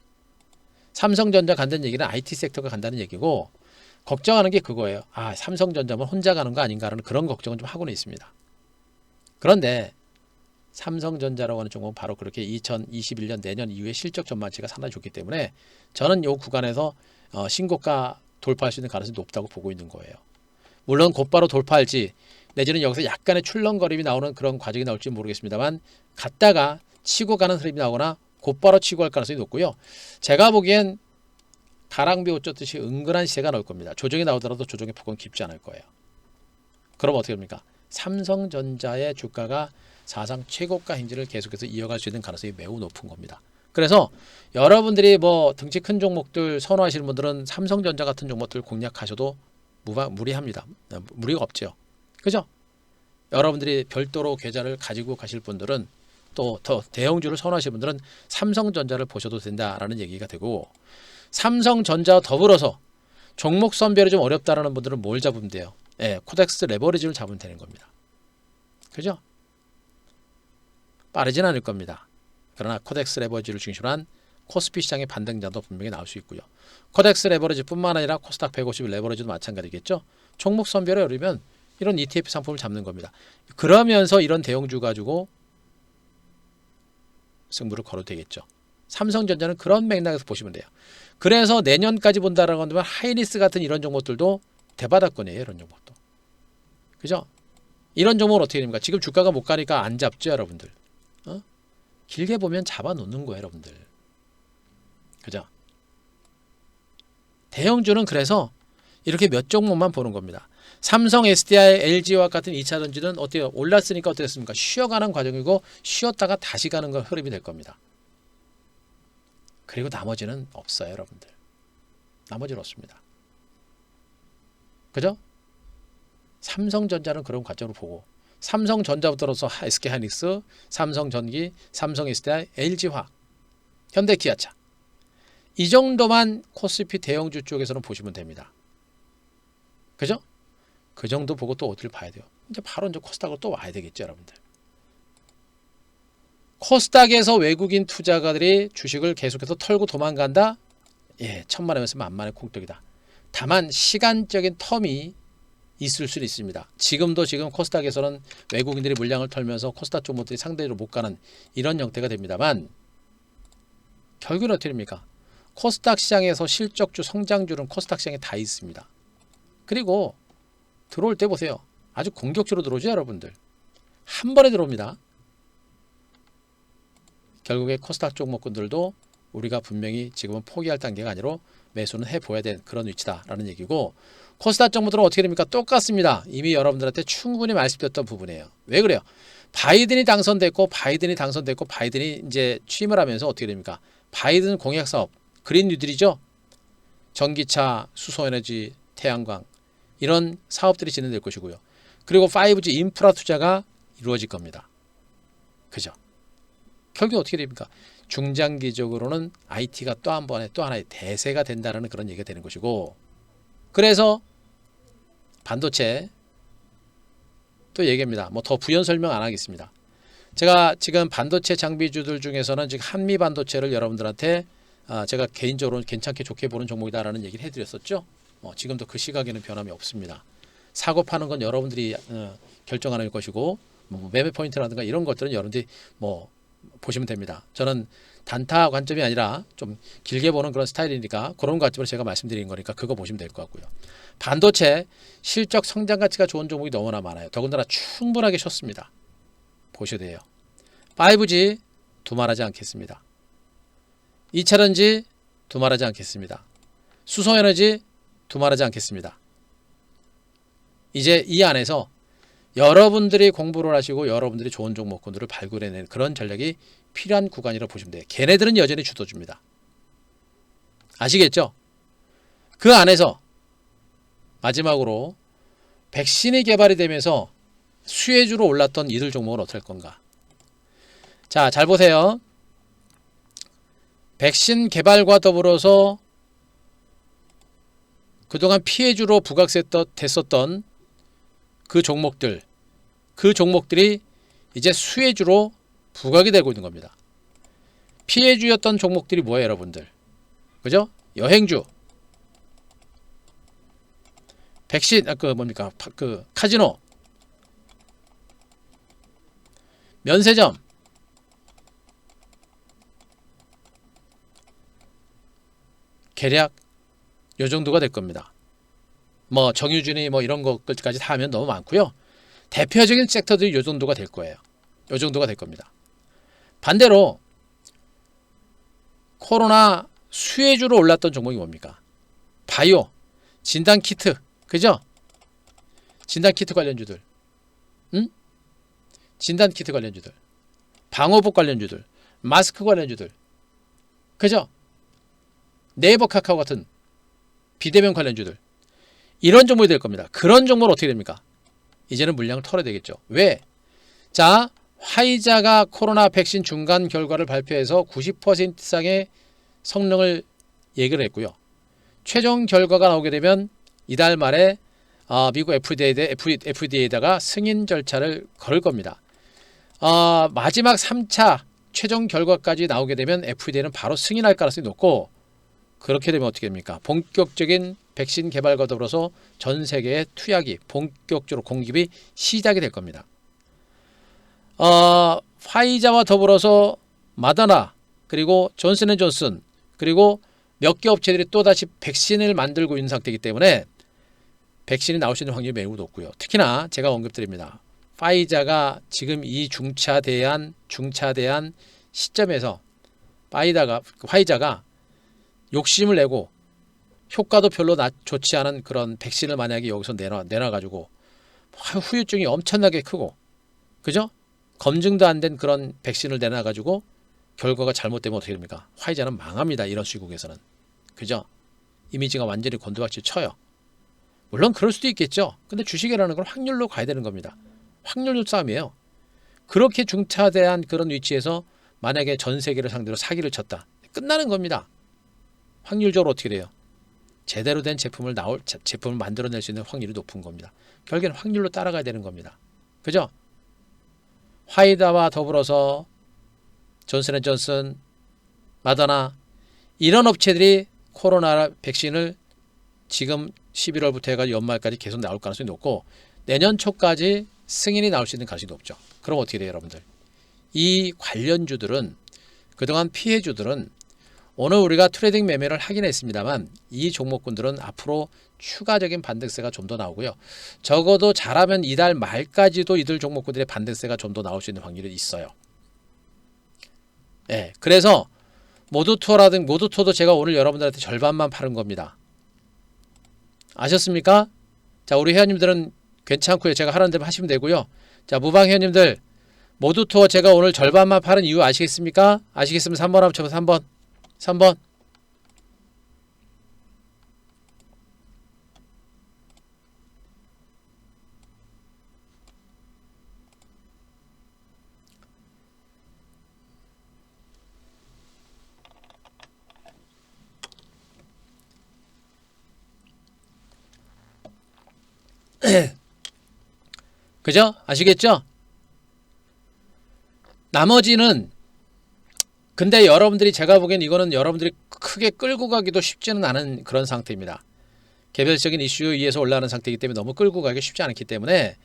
삼성전자 간다는 얘기는 IT 섹터가 간다는 얘기고, 걱정하는 게 그거예요. 아, 삼성전자만 혼자 가는 거 아닌가라는 그런 걱정은 좀 하고는 있습니다. 그런데 삼성전자라고 하는 종목은 바로 그렇게 2021년 내년 이후에 실적 전망치가 상당히 좋기 때문에 저는 이 구간에서 신고가 돌파할 수 있는 가능성이 높다고 보고 있는 거예요. 물론 곧바로 돌파할지 내지는 여기서 약간의 출렁거림이 나오는 그런 과정이 나올지 모르겠습니다만 갔다가 치고 가는 흐름이 나오거나 곧바로 치고 갈 가능성이 높고요. 제가 보기엔 가랑비 옷 젖듯이 은근한 시세가 나올 겁니다. 조정이 나오더라도 조정의 폭은 깊지 않을 거예요. 그럼 어떻게 됩니까? 삼성전자의 주가가 사상 최고가 행진을 계속해서 이어갈 수 있는 가능성이 매우 높은 겁니다. 그래서 여러분들이 뭐 등치 큰 종목들 선호하시는 분들은 삼성전자 같은 종목들 공략하셔도 무리합니다. 무리가 없죠. 그죠? 여러분들이 별도로 계좌를 가지고 가실 분들은 또 더 대형주를 선호하시는 분들은 삼성전자를 보셔도 된다라는 얘기가 되고, 삼성전자와 더불어서 종목 선별이 좀 어렵다라는 분들은 뭘 잡으면 돼요? 예, 코덱스 레버리지를 잡으면 되는 겁니다. 그죠? 빠르진 않을 겁니다. 그러나 코덱스 레버리지를 중심으로 한 코스피 시장의 반등자도 분명히 나올 수 있고요. 코덱스 레버리지뿐만 아니라 코스닥 150 레버리지도 마찬가지겠죠. 종목 선별에 어려면 이런 ETF 상품을 잡는 겁니다. 그러면서 이런 대형주 가지고 승부를 걸어도 되겠죠. 삼성전자는 그런 맥락에서 보시면 돼요. 그래서 내년까지 본다라고 한다면 하이리스 같은 이런 종목들도 대바닥권이에요. 이런 종목도. 그죠? 이런 종목은 어떻게 됩니까? 지금 주가가 못 가니까 안 잡죠, 여러분들. 길게 보면 잡아놓는 거예요, 여러분들. 그죠? 대형주는 그래서 이렇게 몇 종목만 보는 겁니다. 삼성, SDI, LG와 같은 2차전지는 어때요? 올랐으니까 어땠습니까? 쉬어가는 과정이고 쉬었다가 다시 가는 건 흐름이 될 겁니다. 그리고 나머지는 없어요, 여러분들. 나머지는 없습니다. 그죠? 삼성전자는 그런 관점으로 보고, 삼성전자부터로서 SK하이닉스, 삼성전기, 삼성 SDI, LG화학, 현대기아차, 이 정도만 코스피 대형주 쪽에서는 보시면 됩니다. 그죠? 그 정도 보고 또 어디를 봐야 돼요? 이제 바로 이제 코스닥으로 또 와야 되겠죠, 여러분들. 코스닥에서 외국인 투자가들이 주식을 계속해서 털고 도망간다? 예, 천만에 말씀 만만의 콩떡이다. 다만 시간적인 텀이 있을 수는 있습니다. 지금 코스닥에서는 외국인들이 물량을 털면서 코스닥 종목들이 상대적으로 못 가는 이런 형태가 됩니다만, 결국은 어떻게 됩니까? 코스닥 시장에서 실적주, 성장주는 코스닥 시장에 다 있습니다. 그리고 들어올 때 보세요. 아주 공격적으로 들어오죠, 여러분들. 한 번에 들어옵니다. 결국에 코스닥 종목군들도 우리가 분명히 지금은 포기할 단계가 아니라 매수는 해보아야 되는 그런 위치다라는 얘기고, 코스닥 종목들은 어떻게 됩니까? 똑같습니다. 이미 여러분들한테 충분히 말씀드렸던 부분이에요. 왜 그래요? 바이든이 당선됐고 바이든이 이제 취임을 하면서 어떻게 됩니까? 바이든 공약 사업, 그린 뉴딜이죠. 전기차, 수소에너지, 태양광 이런 사업들이 진행될 것이고요. 그리고 5G 인프라 투자가 이루어질 겁니다. 그죠? 결국 어떻게 됩니까? 중장기적으로는 IT가 또 하나의 대세가 된다는 그런 얘기가 되는 것이고, 그래서 반도체 또 얘기합니다. 뭐 더 부연 설명 안 하겠습니다. 제가 지금 반도체 장비주들 중에서는 지금 한미 반도체를 여러분들한테 제가 개인적으로 괜찮게 좋게 보는 종목이다라는 얘기를 해드렸었죠. 지금도 그 시각에는 변함이 없습니다. 사고 파는 건 여러분들이 결정하는 것이고, 뭐 매매 포인트라든가 이런 것들은 여러분들이 뭐 보시면 됩니다. 저는 단타 관점이 아니라 좀 길게 보는 그런 스타일이니까 그런 관점으로 제가 말씀드린 거니까 그거 보시면 될 것 같고요. 반도체 실적 성장 가치가 좋은 종목이 너무나 많아요. 더군다나 충분하게 쉬었습니다. 보셔야 돼요. 5G 두말하지 않겠습니다. 2차전지 두말하지 않겠습니다. 수소에너지 두말하지 않겠습니다. 이제 이 안에서 여러분들이 공부를 하시고 여러분들이 좋은 종목군들을 발굴해내는 그런 전략이 필요한 구간이라고 보시면 돼요. 걔네들은 여전히 주도줍니다. 아시겠죠? 그 안에서 마지막으로 백신이 개발이 되면서 수혜주로 올랐던 이들 종목은 어떨 건가? 자, 잘 보세요. 백신 개발과 더불어서 그동안 피해주로 부각됐었던 그 종목들이 이제 수혜주로 부각이 되고 있는 겁니다. 피해주였던 종목들이 뭐예요, 여러분들? 그죠? 여행주, 백신, 카지노, 면세점, 계략 요 정도가 될 겁니다. 뭐 정유준이 뭐 이런 것까지 다 하면 너무 많고요. 대표적인 섹터들이 요 정도가 될 거예요. 요 정도가 될 겁니다. 반대로 코로나 수혜주로 올랐던 종목이 뭡니까? 바이오, 진단키트, 그죠? 진단키트 관련주들, 진단키트 관련주들, 방호복 관련주들, 마스크 관련주들, 그죠? 네이버 카카오 같은 비대면 관련주들, 이런 종목이 될 겁니다. 그런 종목은 어떻게 됩니까? 이제는 물량을 털어야 되겠죠. 왜? 자, 화이자가 코로나 백신 중간 결과를 발표해서 90% 이상의 성능을 얘기를 했고요. 최종 결과가 나오게 되면 이달 말에 미국 FDA에다가 승인 절차를 걸을 겁니다. 마지막 3차 최종 결과까지 나오게 되면 FDA는 바로 승인할 가능성이 높고, 그렇게 되면 어떻게 됩니까? 본격적인 백신 개발과 더불어서 전 세계의 투약이 본격적으로 공급이 시작이 될 겁니다. 화이자와 더불어서 마더나, 그리고 존슨앤존슨, 그리고 몇 개 업체들이 또다시 백신을 만들고 있는 상태이기 때문에 백신이 나올 수 있는 확률이 매우 높고요. 특히나 제가 언급드립니다. 화이자가 지금 이 중차대한 시점에서 화이자가 욕심을 내고 효과도 별로 좋지 않은 그런 백신을 만약에 여기서 내놔가지고 후유증이 엄청나게 크고, 그죠? 검증도 안 된 그런 백신을 내놔가지고 결과가 잘못되면 어떻게 됩니까? 화이자는 망합니다. 이런 시국에서는. 그죠? 이미지가 완전히 곤두박질 쳐요. 물론 그럴 수도 있겠죠. 근데 주식이라는 건 확률로 가야 되는 겁니다. 확률 싸움이에요. 그렇게 중차대한 그런 위치에서 만약에 전 세계를 상대로 사기를 쳤다. 끝나는 겁니다. 확률적으로 어떻게 돼요? 제대로 된 제품을 만들어낼 수 있는 확률이 높은 겁니다. 결국에는 확률로 따라가야 되는 겁니다. 그죠? 화이자와 더불어서 존슨앤존슨, 마더나, 이런 업체들이 코로나 백신을 지금 11월부터 해가지고 연말까지 계속 나올 가능성이 높고, 내년 초까지 승인이 나올 수 있는 가능성이 높죠. 그럼 어떻게 돼요, 여러분들? 이 관련주들은, 그동안 피해주들은 오늘 우리가 트레이딩 매매를 하긴 했습니다만, 이 종목군들은 앞으로 추가적인 반등세가 좀 더 나오고요. 적어도 잘하면 이달 말까지도 이들 종목군들의 반등세가 좀 더 나올 수 있는 확률이 있어요. 예, 그래서 모두토도 제가 오늘 여러분들한테 절반만 파는 겁니다. 아셨습니까? 자, 우리 회원님들은 괜찮고요. 제가 하라는 대로 하시면 되고요. 자, 무방 회원님들, 모두토 제가 오늘 절반만 파는 이유 아시겠습니까? 아시겠으면 3번 한번 쳐보세요. 3번. 그죠? 아시겠죠? 나머지는, 근데 여러분들이, 제가 보기엔 이거는 여러분들이 크게 끌고 가기도 쉽지는 않은 그런 상태입니다. 개별적인 이슈에 의해서 올라가는 상태이기 때문에 너무 끌고 가기 쉽지 않기 때문에,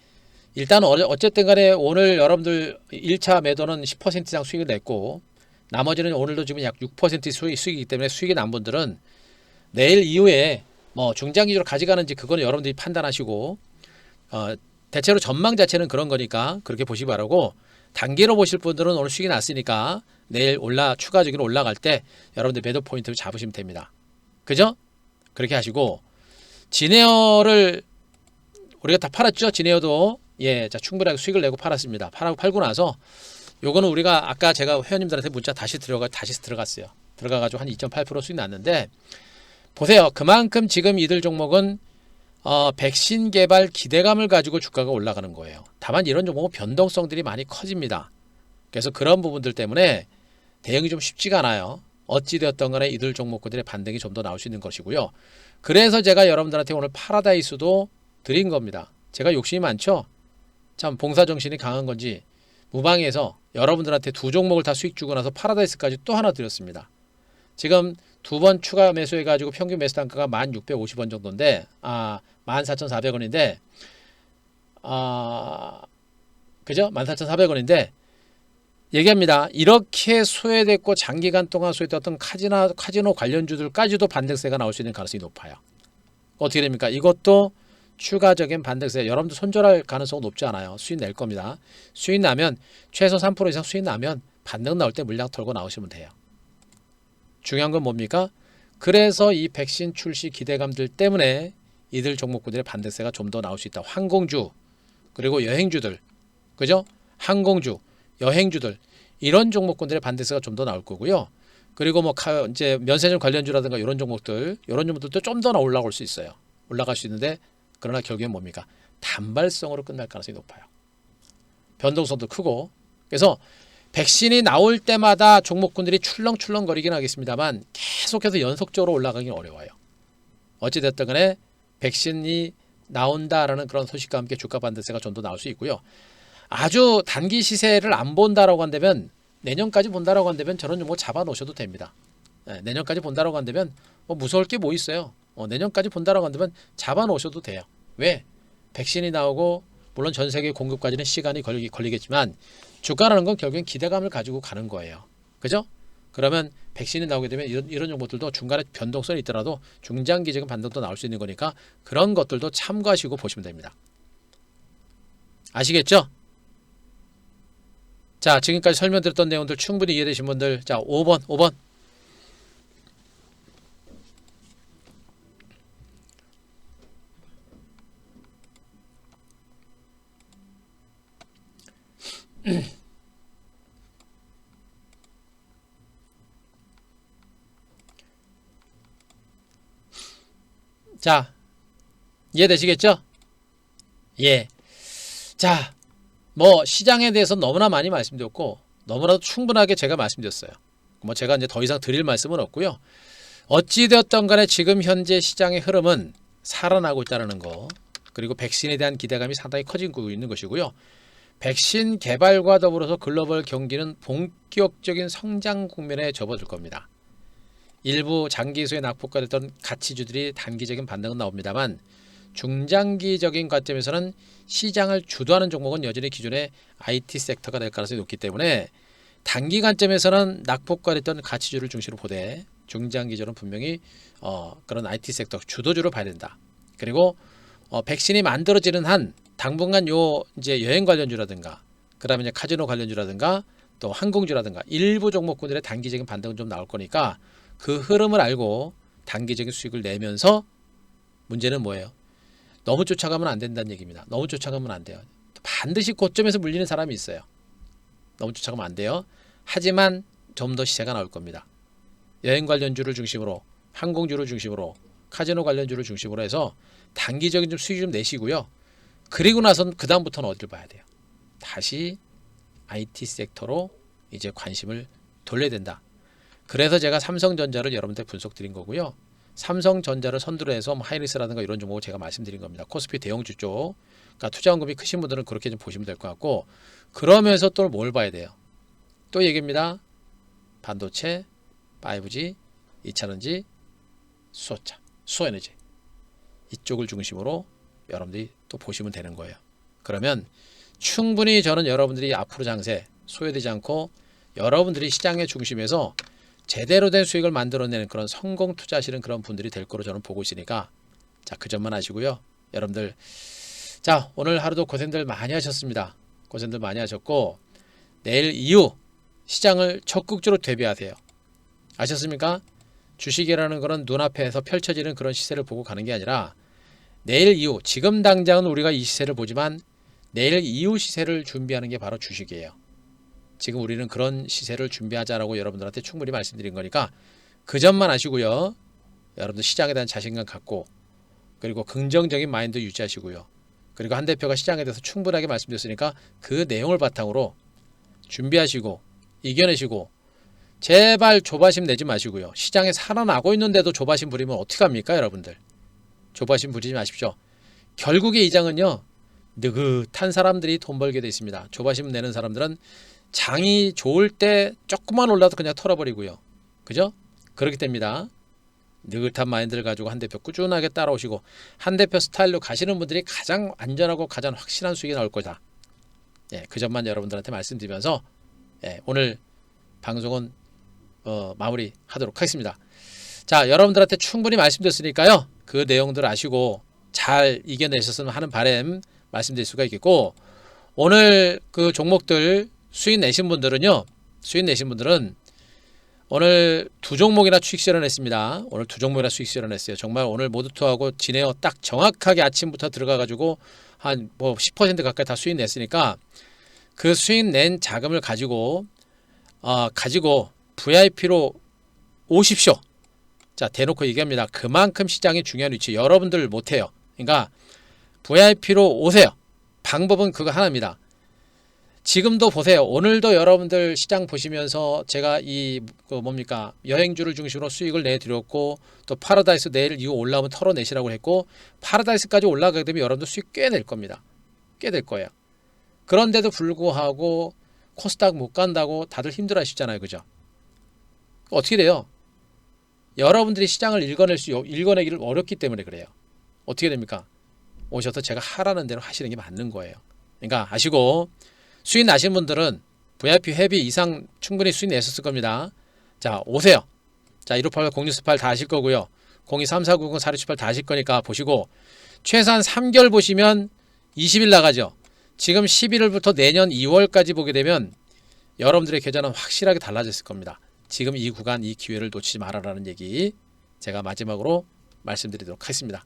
일단 어쨌든 간에 오늘 여러분들 1차 매도는 10% 이상 수익을 냈고, 나머지는 오늘도 지금 약 6% 수익이기 때문에 수익이 난 분들은 내일 이후에 뭐 중장기적으로 가져가는지 그거는 여러분들이 판단하시고, 대체로 전망 자체는 그런 거니까 그렇게 보시기 바라고, 단기로 보실 분들은 오늘 수익이 났으니까 내일 추가적으로 올라갈 때 여러분들 매도 포인트를 잡으시면 됩니다. 그죠? 그렇게 하시고, 진에어를 우리가 다 팔았죠. 진에어도 자, 충분하게 수익을 내고 팔았습니다. 팔고 나서 요거는 우리가 아까 제가 회원님들한테 문자 다시 들어갔어요. 들어가가지고 한 2.8% 수익 났는데, 보세요. 그만큼 지금 이들 종목은 백신 개발 기대감을 가지고 주가가 올라가는 거예요. 다만 이런 종목은 변동성들이 많이 커집니다. 그래서 그런 부분들 때문에 대응이 좀 쉽지가 않아요. 어찌되었던 간에 이들 종목군들의 반등이 좀 더 나올 수 있는 것이고요. 그래서 제가 여러분들한테 오늘 파라다이스도 드린 겁니다. 제가 욕심이 많죠? 참 봉사정신이 강한 건지 무방해서 여러분들한테 두 종목을 다 수익 주고 나서 파라다이스까지 또 하나 드렸습니다. 지금 두 번 추가 매수해가지고 평균 매수 단가가 1650원 정도인데 14,400원인데 그죠? 14,400원인데 얘기합니다. 이렇게 소외됐고 장기간 동안 소외됐던 카지노 관련주들까지도 반등세가 나올 수 있는 가능성이 높아요. 어떻게 됩니까? 이것도 추가적인 반등세. 여러분도 손절할 가능성은 높지 않아요. 수익 낼 겁니다. 수익 나면 최소 3% 이상 수익 나면 반등 나올 때 물량 털고 나오시면 돼요. 중요한 건 뭡니까? 그래서 이 백신 출시 기대감들 때문에 이들 종목군들의 반등세가 좀 더 나올 수 있다. 항공주 그리고 여행주들, 그죠? 항공주, 여행주들 이런 종목군들의 반등세가 좀 더 나올 거고요. 그리고 뭐 이제 면세점 관련주라든가 이런 종목들도 좀 더 올라올 수 있어요. 올라갈 수 있는데 그러나 결국엔 뭡니까? 단발성으로 끝날 가능성이 높아요. 변동성도 크고. 그래서 백신이 나올 때마다 종목군들이 출렁출렁거리긴 하겠습니다만 계속해서 연속적으로 올라가긴 어려워요. 어찌됐든 간에 백신이 나온다라는 그런 소식과 함께 주가 반등세가 좀 더 나올 수 있고요. 아주 단기 시세를 안 본다라고 한다면 내년까지 본다라고 한다면 저런 종목 잡아 놓으셔도 됩니다. 내년까지 본다라고 한다면 뭐 무서울 게 뭐 있어요. 내년까지 본다라고 한다면 잡아 놓으셔도 돼요. 왜? 백신이 나오고 물론 전 세계 공급까지는 시간이 걸리겠지만 주가라는 건 결국엔 기대감을 가지고 가는 거예요. 그죠? 그러면 백신이 나오게 되면 이런 종목들도 중간에 변동성이 있더라도 중장기적인 반등도 나올 수 있는 거니까 그런 것들도 참고하시고 보시면 됩니다. 아시겠죠? 자, 지금까지 설명드렸던 내용들 충분히 이해되신 분들, 자, 5번. 자, 이해되시겠죠? 예. 자, 뭐 시장에 대해서 너무나 많이 말씀드렸고 너무나도 충분하게 제가 말씀드렸어요. 뭐 제가 이제 더 이상 드릴 말씀은 없고요. 어찌되었던 간에 지금 현재 시장의 흐름은 살아나고 있다는 거, 그리고 백신에 대한 기대감이 상당히 커지고 있는 것이고요. 백신 개발과 더불어서 글로벌 경기는 본격적인 성장 국면에 접어들 겁니다. 일부 장기수의 낙폭과 됐던 가치주들이 단기적인 반등은 나옵니다만 중장기적인 관점에서는 시장을 주도하는 종목은 여전히 기존의 IT 섹터가 될 가능성이 높기 때문에 단기 관점에서는 낙폭과 됐던 가치주를 중심으로 보되 중장기적으로는 분명히 그런 IT 섹터 주도주로 봐야 된다. 그리고 백신이 만들어지는 한 당분간 이제 여행 관련주라든가 그다음에 이제 카지노 관련주라든가 또 항공주라든가 일부 종목군들의 단기적인 반등은 좀 나올 거니까 그 흐름을 알고 단기적인 수익을 내면서 문제는 뭐예요? 너무 쫓아가면 안 된다는 얘기입니다. 너무 쫓아가면 안 돼요. 반드시 고점에서 물리는 사람이 있어요. 너무 쫓아가면 안 돼요. 하지만 좀 더 시세가 나올 겁니다. 여행 관련주를 중심으로 항공주를 중심으로 카지노 관련주를 중심으로 해서 단기적인 좀 수익 좀 내시고요. 그리고 나선 그 다음부터는 어디를 봐야 돼요? 다시 IT 섹터로 이제 관심을 돌려야 된다. 그래서 제가 삼성전자를 여러분들 분석 드린 거고요. 삼성전자를 선두로 해서 하이닉스라든가 이런 종목을 제가 말씀드린 겁니다. 코스피 대형주 쪽. 그러니까 투자원금이 크신 분들은 그렇게 좀 보시면 될 것 같고, 그러면서 또 뭘 봐야 돼요? 또 얘기입니다. 반도체, 5G, 2차전지, 수소차, 수소에너지 이쪽을 중심으로 여러분들이 또 보시면 되는 거예요. 그러면 충분히 저는 여러분들이 앞으로 장세 소외되지 않고 여러분들이 시장의 중심에서 제대로 된 수익을 만들어내는 그런 성공 투자하시는 그런 분들이 될 거로 저는 보고 있으니까 자, 그 점만 아시고요. 여러분들 자, 오늘 하루도 고생들 많이 하셨습니다. 고생들 많이 하셨고 내일 이후 시장을 적극적으로 대비하세요. 아셨습니까? 주식이라는 거는 눈앞에서 펼쳐지는 그런 시세를 보고 가는 게 아니라 내일 이후, 지금 당장은 우리가 이 시세를 보지만 내일 이후 시세를 준비하는 게 바로 주식이에요. 지금 우리는 그런 시세를 준비하자라고 여러분들한테 충분히 말씀드린 거니까 그 점만 아시고요. 여러분들 시장에 대한 자신감 갖고 그리고 긍정적인 마인드 유지하시고요. 그리고 한 대표가 시장에 대해서 충분하게 말씀드렸으니까 그 내용을 바탕으로 준비하시고 이겨내시고 제발 조바심 내지 마시고요. 시장에 살아나고 있는데도 조바심 부리면 어떡합니까 여러분들. 조바심 부리지 마십시오. 결국에 이 장은요. 느긋한 사람들이 돈 벌게 돼 있습니다. 조바심 내는 사람들은 장이 좋을 때 조금만 올라도 그냥 털어버리고요. 그죠? 그렇게 됩니다. 느긋한 마인드를 가지고 한 대표 꾸준하게 따라오시고 한 대표 스타일로 가시는 분들이 가장 안전하고 가장 확실한 수익이 나올 거다. 예, 그 점만 여러분들한테 말씀드리면서 오늘 방송은 마무리하도록 하겠습니다. 자, 여러분들한테 충분히 말씀드렸으니까요. 그 내용들 아시고 잘 이겨내셨으면 하는 바람 말씀드릴 수가 있겠고, 오늘 그 종목들 수익 내신 분들은 오늘 두 종목이나 수익 실현했습니다. 오늘 두 종목이나 수익 실현했어요. 정말 오늘 모두투하고 진에어 딱 정확하게 아침부터 들어가가지고 한 뭐 10% 가까이 다 수익 냈으니까 그 수익 낸 자금을 가지고 VIP로 오십시오. 자, 대놓고 얘기합니다. 그만큼 시장이 중요한 위치. 여러분들 못해요. 그러니까 VIP로 오세요. 방법은 그거 하나입니다. 지금도 보세요. 오늘도 여러분들 시장 보시면서 제가 여행주를 중심으로 수익을 내드렸고, 또 파라다이스 내일 이후 올라오면 털어내시라고 했고, 파라다이스까지 올라가게 되면 여러분들 수익 꽤 낼 겁니다. 꽤 될 거예요. 그런데도 불구하고 코스닥 못 간다고 다들 힘들어 하시잖아요. 그죠? 어떻게 돼요? 여러분들이 시장을 읽어내기를 어렵기 때문에 그래요. 어떻게 됩니까? 오셔서 제가 하라는 대로 하시는 게 맞는 거예요. 그러니까 아시고 수익 나신 분들은 VIP 회비 이상 충분히 수익 냈었을 겁니다. 자, 오세요. 자, 1588, 0648 다 하실 거고요. 023490, 4678 다 하실 거니까 보시고, 최소한 3개월 보시면 20일 나가죠. 지금 11월부터 내년 2월까지 보게 되면 여러분들의 계좌는 확실하게 달라졌을 겁니다. 지금 이 구간, 이 기회를 놓치지 말아라는 얘기 제가 마지막으로 말씀드리도록 하겠습니다.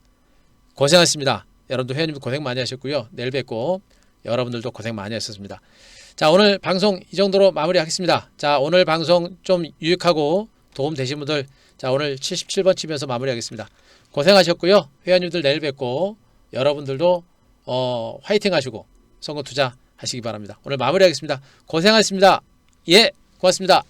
고생하셨습니다. 여러분들 회원님도 고생 많이 하셨고요. 내일 뵙고 여러분들도 고생 많이 하셨습니다. 자, 오늘 방송 이 정도로 마무리하겠습니다. 자, 오늘 방송 좀 유익하고 도움 되신 분들, 자, 오늘 77번 치면서 마무리하겠습니다. 고생하셨고요. 회원님들 내일 뵙고 여러분들도 화이팅 하시고 선거 투자 하시기 바랍니다. 오늘 마무리하겠습니다. 고생하셨습니다. 예, 고맙습니다.